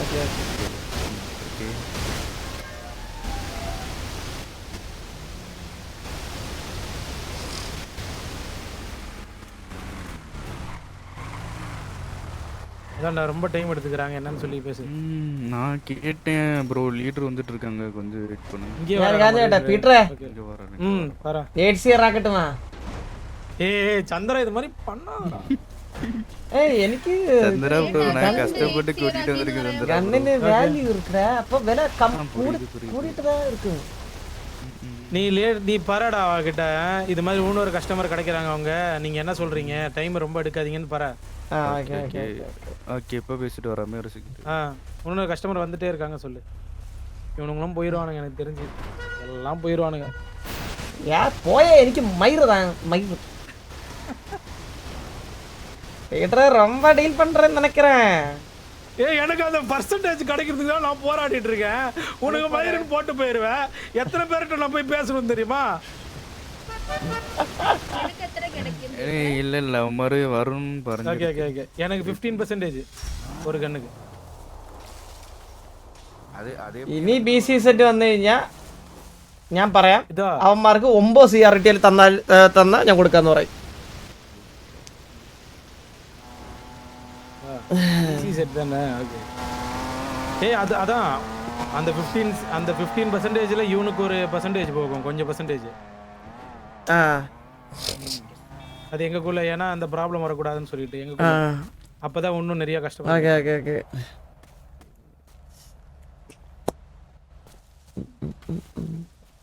Okay okay. அதான் ரொம்ப டைம் எடுத்துக்கறாங்க என்னன்னு சொல்லி பேசு. நான் கேட்டேன் ப்ரோ லீடர் வந்துட்டு இருக்காங்க கொஞ்சம் வெயிட் பண்ணுங்க. இங்கே ഞാൻ പീറ്ററെ இங்க வரேன். வர 8 CR ആക്കട്ടുമാ? ஏய் சந்திரா இது மாதிரி பண்ணாதடா. എനിക്ക് சந்திரா ப்ரோ நான் கஷ்டப்பட்டு கூட்டிட்டு வந்திருக்கேன் சந்திரா. கண்ணிന് வேல்யூ இருக்குடா. அப்ப விலை கூடிட்டு தான் இருக்கு. நீ பரடா அவகிட்ட இது மாதிரி இன்னொரு கஸ்டமர் கிடைக்கிறாங்க அவங்க. நீங்க என்ன சொல்றீங்க? டைம் ரொம்ப எடுக்காதீங்கன்னு பர. ஓகே ஓகே ஓகே இப்ப பேசிட்டு வரமே ஒரு செகண்ட். இன்னொரு கஸ்டமர் வந்துட்டே இருக்காங்க சொல்லு. இவனுங்களும் போயிடுவானுங்க எனக்கு தெரிஞ்சு. எல்லாம் போயிடுவானுங்க. போயே എനിക്ക് மயிறுதான் மயிறு. பீட்டரை ரொம்ப டீல் பண்றேன்னு நினைக்கிறேன். எனக்கு அந்த பர்சன்டேஜ் கிடைக்கிறதுக்கு தான் நான் போராடிட்டு இருக்கேன். உனக்கு மயிருக்கு போட்டு போயிருவேன். எத்தனை பேர்கிட்ட நான் போய் பேசணும் தெரியுமா? இல்ல இல்ல மாதிரி வரும் பாருங்க. ஓகே ஓகே ஓகே எனக்கு 15% ஒரு கண்ணுக்கு. ഇനി BC സെറ്റ് വന്നു കഴിഞ്ഞാൽ ഞാൻ പറയാം അവന്മാർക്ക് 9 CR ടിയിൽ തന്നാ ഞാൻ കൊടുക്കാന്ന് പറയും. செட் தானே ஓகே. அதான் அந்த 15% இவனுக்கு ஒரு பர்சன்டேஜ் போகும் கொஞ்சம் பர்சன்டேஜ். அது எங்கக்குள்ள ஏன்னா அந்த ப்ராப்ளம் வரக்கூடாதுன்னு சொல்லிட்டு எங்கக்குள்ள அப்பதான் இன்னும் நிறைய கஷ்டம். ஓகே ஓகே ஓகே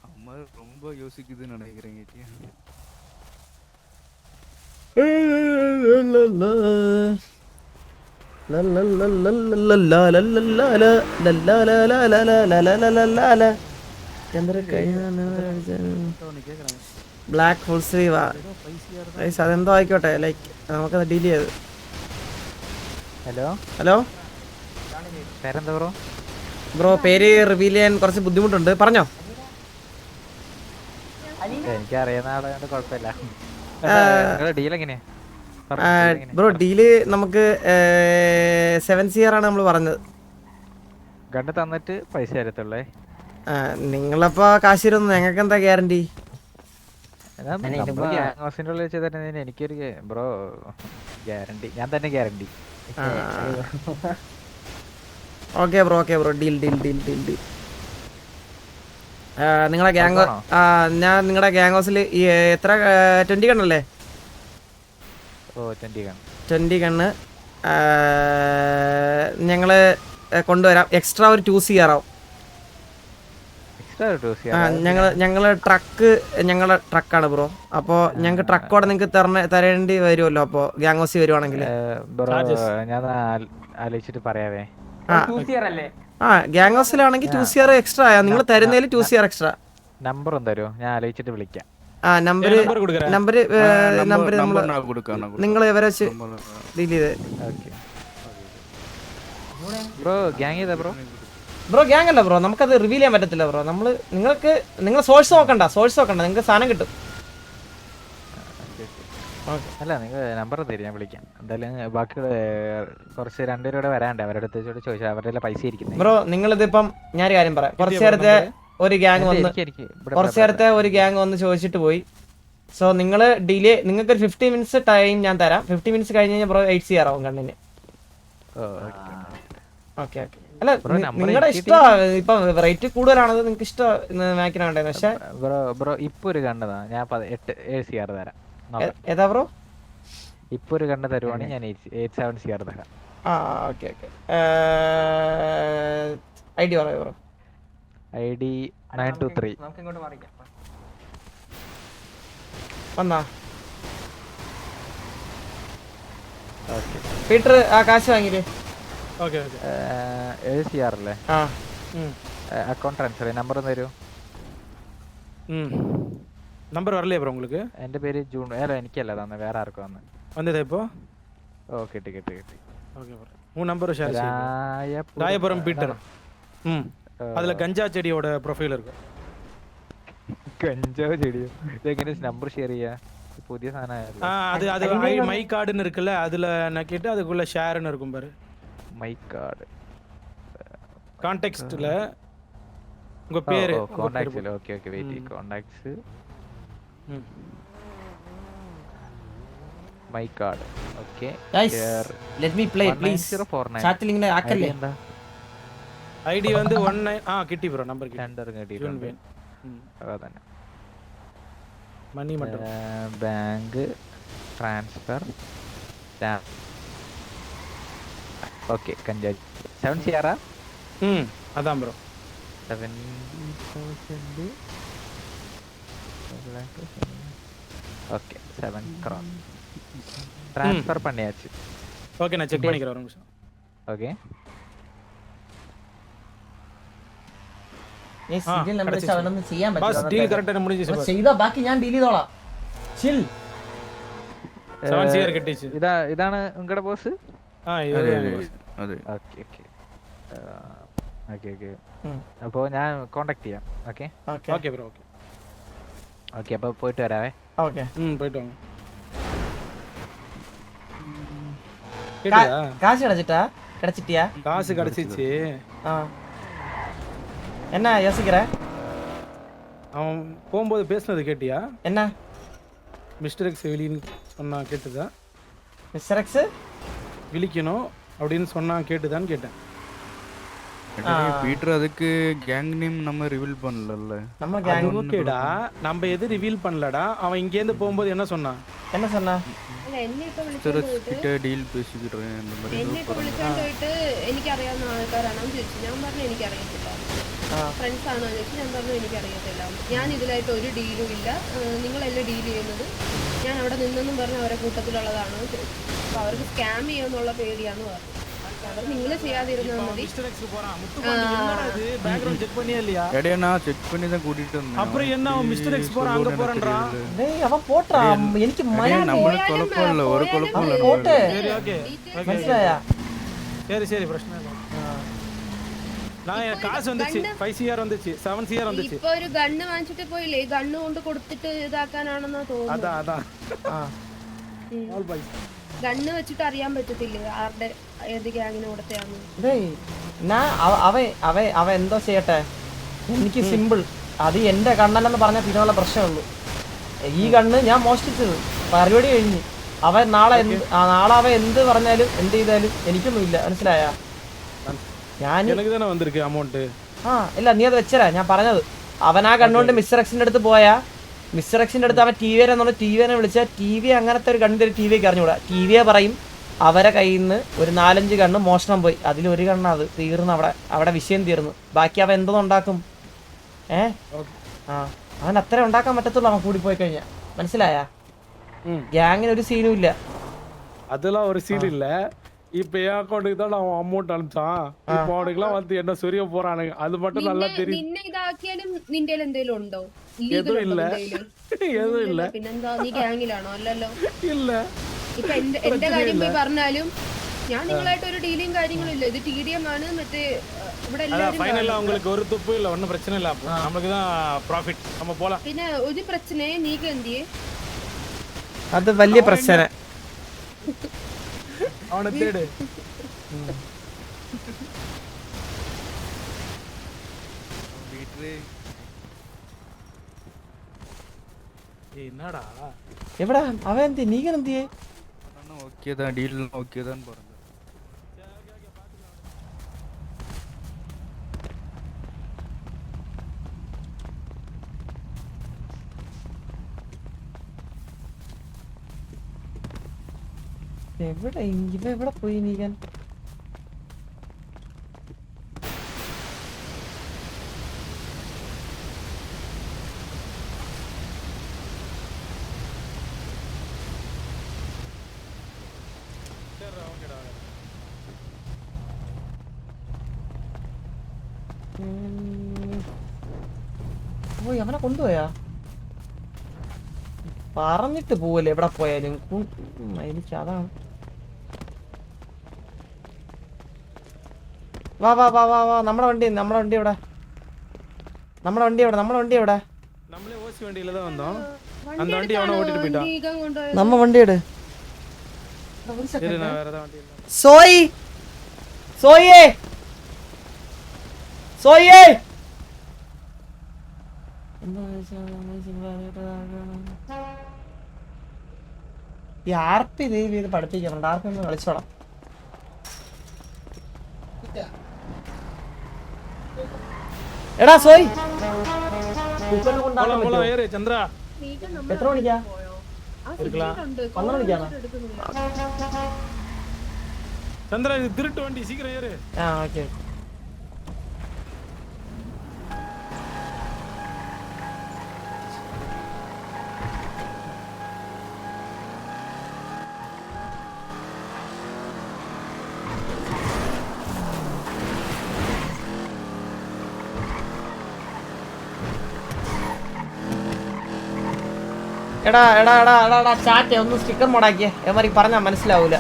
அம்மா ரொம்ப யோசிக்குதுன்னு நினைக்கிறேன். ബ്ലാക്ക് ഫുൾ സ്ലീവാ അതെന്തോ ആയിക്കോട്ടെ. ലൈക്ക് നമുക്കത് ഡീൽ ചെയ്ത്. ഹലോ ഹലോ പേരെന്താ ബ്രോ? ബ്രോ പേര് റിവീൽ ചെയ്യാൻ കുറച്ച് ബുദ്ധിമുട്ടുണ്ട്. പറഞ്ഞോ. എനിക്ക് അറിയുന്ന ആളായത് കുഴപ്പമില്ല. ഡീൽ എങ്ങനെയാ ബ്രോ? ഡീല് നമുക്ക് 7 CR ആണ് നമ്മൾ പറഞ്ഞത്. ഗണ്ണ് തന്നിട്ട് പൈസ തരത്തുള്ളേ. നിങ്ങളപ്പോ കാശ് തരുന്നു, ഞങ്ങൾക്ക് എന്താ ഗ്യാരണ്ടി? ഗ്യാങ്സിന്റെ ഉള്ളിൽ ചെയ്തിട്ടുണ്ടെങ്കിൽ എനിക്കൊരു ബ്രോ ഗ്യാരണ്ടി, ഞാൻ തന്നെ ഗ്യാരണ്ടി. Okay bro deal. നിങ്ങളെ ഗ്യാങ് ഞാൻ നിങ്ങളുടെ ഗ്യാങ് ഹൗസിൽ എത്ര 20 ഗണ്ണല്ലേ? ഓ 20 ഗൺ. 20 ഗണ്ണ് ഞങ്ങൾ കൊണ്ടുവരാം. എക്സ്ട്രാ ഒരു 2 CR ആവും. ഞങ്ങളെ ട്രക്കാണ് ബ്രോ. അപ്പോൾ ഞങ്ങൾക്ക് ട്രക്കോടെ നിങ്ങൾക്ക് തരേണ്ടി വരുമല്ലോ അപ്പോൾ ഗ്യാങ് ഹൗസിൽ വരുവാണെങ്കിൽ. ഞാൻ ആലോചിച്ചിട്ട് പറയാവേ. ഗ്യാങ് ഹൗസിലാണെങ്കിൽ 2 CR എക്സ്ട്രാ ആയാ നിങ്ങൾ തരുന്നതിൽ 2 CR എക്സ്ട്രാ. നമ്പർ തരുമോ? ഞാൻ ആലോചിച്ചിട്ട് വിളിക്കാം. നമ്പർ നിങ്ങൾ ഇവരെ വെച്ച് ഡീൽ ചെയ്ത്. ബ്രോ ഗ്യാങ് ചെയ്താ ബ്രോ ഗ്യാങ് അല്ല ബ്രോ, നമുക്കത് റിവീൽ ചെയ്യാൻ പറ്റത്തില്ല ബ്രോ. നിങ്ങൾ സോഴ്സ് നോക്കണ്ട, നിങ്ങൾക്ക് സാധനം കിട്ടും. അല്ല നിങ്ങൾ നമ്പർ തരും, ഞാൻ വിളിക്കാം. എന്തായാലും ബാക്കി കുറച്ച് 2 പേരോടെ വരാണ്ട് അവരുടെ അടുത്ത് ചോദിച്ചാൽ അവരുടെ പൈസ ഇരിക്കുന്നത്. ബ്രോ നിങ്ങളിതിപ്പം ഞാനൊരു കാര്യം പറയാം. കുറച്ച് നേരത്തെ ഒരു ഗ്യാങ് വന്ന് ചോദിച്ചിട്ട് പോയി. സോ നിങ്ങൾ ഡിലേ, നിങ്ങൾക്ക് ഒരു 15 മിനിറ്റ്സ് ടൈം ഞാൻ തരാം. 15 മിനിറ്റ്സ് കഴിഞ്ഞ് കഴിഞ്ഞാൽ ബ്രോ 8 CR ആവും കണ്ണിന്. ഓക്കെ. അല്ല നിങ്ങളുടെ ഇഷ്ടം. ഇപ്പൊ റേറ്റ് കൂടുതലാണത് നിങ്ങൾക്ക് ഇഷ്ടം മാക്കിനാണ്ടേ. പക്ഷെ ബ്രോ ഇപ്പൊ ഒരു കണ്ണതാ, ഞാൻ 7 CR തരാം. ഏതാ ബ്രോ? ഇപ്പൊ ഒരു കണ്ണ് തരുവാണെങ്കിൽ ഞാൻ 7 CR തരാം. ഓക്കെ. ID പറയോ ബ്രോ? ID 923. വന്നാ പീറ്റർ ആ കാശ് വാങ്ങിയില്ലേ? 7 CR അല്ലേ? അക്കൗണ്ട് ട്രാൻസ്ഫർ നമ്പർ തരൂ. നമ്പർ വരലേ ബ്രോ உங்களுக்கு? എൻ്റെ പേര് ജൂൺ. എനിക്കല്ല തന്നെ, വേറെ ആർക്കും വന്ന് വന്നതേ ഇപ്പോൾ? ഓ കിട്ടി. Okay bro. உன் நம்பர் ஷேர் செய்யுங்க. ராயபுரம் பீட்டர். அதுல கஞ்சா செடியோட ப்ரொஃபைல் இருக்கு. കഞ്ചാവ് ചെടിയോ? ഇതെങ്ങനെ നമ്പർ ഷെയർ ചെയ്യാ? പുതിയ സാധനം. அது மை கார்டுன்னு இருக்குல்ல, அதுல நக்கிட்டு அதுக்குள்ள ஷேர்னு இருக்கும் பாரு. மை கார்டு கான்டெக்ஸ்ட்ல உங்க பேரு. கான்டாக்ட்ஸ்ல. Okay wait. Contacts my card. Okay let me play please. ചാറ്റിൽ ഇങ്ങനെ ആക്കല്ലേ. ഐഡി வந்து 19 കിട്ടി ബ്രോ. നമ്പർ കിട്ടി. അതാണ് money matter bank transfer. Okay കഞ്ചാ 7 CR. അതാ ബ്രോ 70,000. ஓகே 7 crore ட்ரான்ஸ்ஃபர் பண்ணியாச்சு. ஓகே நான் செக் பண்ணிக்கிறேன் ஒரு நிமிஷம். ஓகே ഈ സീരിയൽ നമ്പർ അവനൊന്നും ചെയ്യാൻ പറ്റില്ല. ബസ് ഡീൽ കറക്റ്റ് ആയിട്ട് മുടിഞ്ഞു സർ. ചെയ്താ ബാക്കി ഞാൻ ഡീൽ ചെയ്തോളാം. ചിൽ 7 CR കിട്ടിച്ചു. ഇതാണ് നിങ്ങളുടെ ബോസ്? അതെ. ഓക്കെ. അപ്പോൾ ഞാൻ കോണ്ടാക്ട് ചെയ്യാം. Okay bro. ഓക്കെ അപ്പോൾ പോയിട്ട് വരാവേ. ഓക്കെ പോയിട്ട് വാ. காசு கிடைச்சிட்டியா? காசு கிடைச்சிச்சு. என்ன யோசிக்கிற? அவன் போகும்போது பேசுனது கேட்டியா? என்ன மிஸ்டர் எக்ஸ் விழின்னு சொன்னா கேட்டுதா? மிஸ்டர் எக்ஸ் விழிக்கணும் அப்படின்னு சொன்னா கேட்டுதான்னு கேட்டேன். பீட்டர் அதுக்கு கேங் நேம் நம்ம ரிவீல் பண்ணலல்ல. நம்ம கேங் ஓகேடா, நம்ம எது ரிவீல் பண்ணலடா. அவன் இங்க இருந்து போகும்போது என்ன சொன்னா? അല്ല എന്നെ ഇപ്പൊ വിളിച്ചോണ്ട് ഡീൽ പേശിக்கிறேன் இந்த மாதிரி എന്നെ ഇപ്പൊ വിളിച്ചോണ്ട് പോയിട്ട് എനിക്കറിയാവുന്ന ആൾക്കാരാണോ ചോദിച്ചു. ഞാൻ പറഞ്ഞു എനിക്കറിയത്തില്ല. ഫ്രണ്ട്സ് ആണോ ചോദിച്ചു. ഞാൻ പറഞ്ഞു എനിക്കറിയത്തില്ല. ഞാൻ ഇതിലായിട്ട് ഒരു ഡീലും ഇല്ല. നിങ്ങളെല്ലാം ഡീൽ ചെയ്യുന്നത്. ഞാൻ അവിടെ നിന്നെന്നും പറഞ്ഞ് അവരെ കൂട്ടത്തിലുള്ളതാണോ ചോദിച്ചു. അപ്പൊ അവർക്ക് സ്കാം ചെയ്യുമെന്നുള്ള പേടിയാന്ന് പറഞ്ഞു. അവർ നിങ്ങൾ ചെയ്യാതിരുന്നാൽ മതി. பேக்ரவுண்ட் செக் பண்ணியா இல்லையா? எடே நான் செக் பண்ணி தான் கூட்டிட்டு வந்தேன். அப்புறம் என்ன அவன் மிஸ்டர் எக்ஸ் போறான் அங்க போறான்டா. டேய் அவன் போட்றா. எனக்கு மயான நம்ம குழப்பம் இல்ல, ஒரு குழப்பம் இல்ல. போடு. சரி ஓகே. മനസ്സിലായാ? சரி பிரச்சனை இல்ல. நான் காசு வந்துச்சு. 5 CR வந்துச்சு. 7 CR வந்துச்சு. ഇപ്പൊ ഒരു ഗണ്ണ് വാങ്ങിച്ചിട്ട് പോയില്ലേ? ഗണ്ണ് കൊണ്ട് കൊടുത്തിട്ട് ഇതാക്കാനാണെന്നാ തോന്നുന്നു. അതാ ഓൾ ബൈ. ഗണ്ണ് വെച്ചിട്ട് അറിയാൻ പറ്റത്തില്ലേ ആരുടെ ഏത് ഗ്യാങ്ങിന് കൊടുത്തയാന്ന്? അവ എന്തോ ചെയ്യട്ടെ, എനിക്ക് സിമ്പിൾ. അത് എന്റെ കണ്ണല്ലെന്ന് പറഞ്ഞാൽ പിന്നെയുള്ള പ്രശ്നമുള്ളൂ. ഈ കണ്ണ് ഞാൻ മോഷ്ടിച്ചത്, പരിപാടി കഴിഞ്ഞ്. നാളെ അവ എന്ത് പറഞ്ഞാലും എന്ത് ചെയ്താലും എനിക്കൊന്നുമില്ല, മനസ്സിലായ? ഞാൻ ഇല്ല, നീ അത് വെച്ചരാ. ഞാൻ പറഞ്ഞത് അവൻ ആ കണ്ണുകൊണ്ട് മിസ്റ്റർ എക്സിന്റെ അടുത്ത് പോയാ, മിസ്റ്റർ എക്സിന്റെ അടുത്ത് അവൻ ടി വിയെ എന്നുള്ള ടി വിനെ വിളിച്ചാൽ ടി വി അങ്ങനത്തെ ഒരു കണ്ണിന്റെ ഒരു ടി വിക്ക് അറിഞ്ഞുകൂടാ. ടി വിയെ പറയും അവരെ കയ്യിൽ നിന്ന് ഒരു 4-5 കണ്ണ് മോഷണം പോയി, അതിലൊരു കണ്ണ് അത് തീർന്നു, അവിടെ വിഷയം തീർന്നു. ബാക്കി അവൻ എന്തോന്നുണ്ടാക്കും? അവൻ അത്ര ഉണ്ടാക്കാൻ പറ്റത്തുള്ളൂ അവൻ കൂടി പോയി കഴിഞ്ഞാ, മനസ്സിലായ? ഗ്യാങ്ങിന് ഒരു സീനും ഇല്ല. அதெல்லாம் ஒரு சீன் இல்ல. இப்ப என் அக்கௌண்ட்டுக்கு தான் அவன் அமௌண்ட் அனுப்பிச்சான். இப்போ அவனுக்குலாம் வந்து என்ன சொரிய போறானுங்க, அது மட்டும் நல்லா தெரியும். നിന്നെ ഇതാക്കിയാലും നിന്റെ എന്തെങ്കിലും ഉണ്ടോ? எதுவும் இல்ல, எதுவும் இல்ல. പിന്നെന്താ, നീ ഗ്യാങ്ങിലാണോ? അല്ലല്ലോ. இல்ல. ഇപ്പൊ എന്റെ കാര്യം പോയി പറഞ്ഞാലും ഞാൻ നിങ്ങളായിട്ട് ഒരു ഡീലിങ് കാര്യങ്ങളും ഇല്ല. ഇത് TDM ആണ്. മറ്റേ ഇവിടെ എല്ലാവരും ஃபைனலா உங்களுக்கு ஒரு துப்பு இல்ல, ஒண்ணும் பிரச்சனை இல்ல. நமக்கு தான் ப்ராஃபிட். நம்ம போலாம். പിന്നെ ഒരു പ്രശ്നയെ നീക്ക് എന്തിയെ? അത് വലിയ പ്രശ്നം. அவனை தேடு. என்னடா എവിടാ അവൻ? എന്തി നീകൻ എന്തിയെ? ஓகே தான், டீல் ஓகே தான் போறேன். എവിടെ ഇവ എവിടെ പോയി നീകൻ? പോയി അവനെ കൊണ്ടുപോയാ? പറഞ്ഞിട്ട് പോവല്ലേ എവിടെ പോയാലും. എനിക്ക് അതാണ്. വാ വാ വാ വാ വാ, നമ്മുടെ വണ്ടി എവിടെ? നമ്മുടെ വണ്ടി എവിടെ? நம்மளே ஓசி வண்டியில தான் வந்தோம். அந்த வண்டி அவன ஓட்டிட்டு போயிட்டான். നമ്മ വണ്ടി എട്. சரி, நான் வேற ஏதாவது வண்டி இல்ல. സോയേ ഈ ആർപ്പി ദൈവം ഇത് പഠിപ്പിക്കുന്നുണ്ട്. ആർപ്പി ഒന്ന് കളിച്ചോളാം. എടാ സോയ്, போலாம் போலாம், ஏறு சந்திரா. എത്ര മണിക്കാ? இருக்கலாம். 12 മണിക്കാണോ? சந்திரா, இது திருட்டு வண்டி, சீக்கிரம் ஏறு. ഓക്കെ. എടാ ചാറ്റേ ഒന്ന് സ്റ്റിക്കർ മോഡാക്കിയേ. എമാരി പറഞ്ഞാൽ മനസ്സിലാവൂല.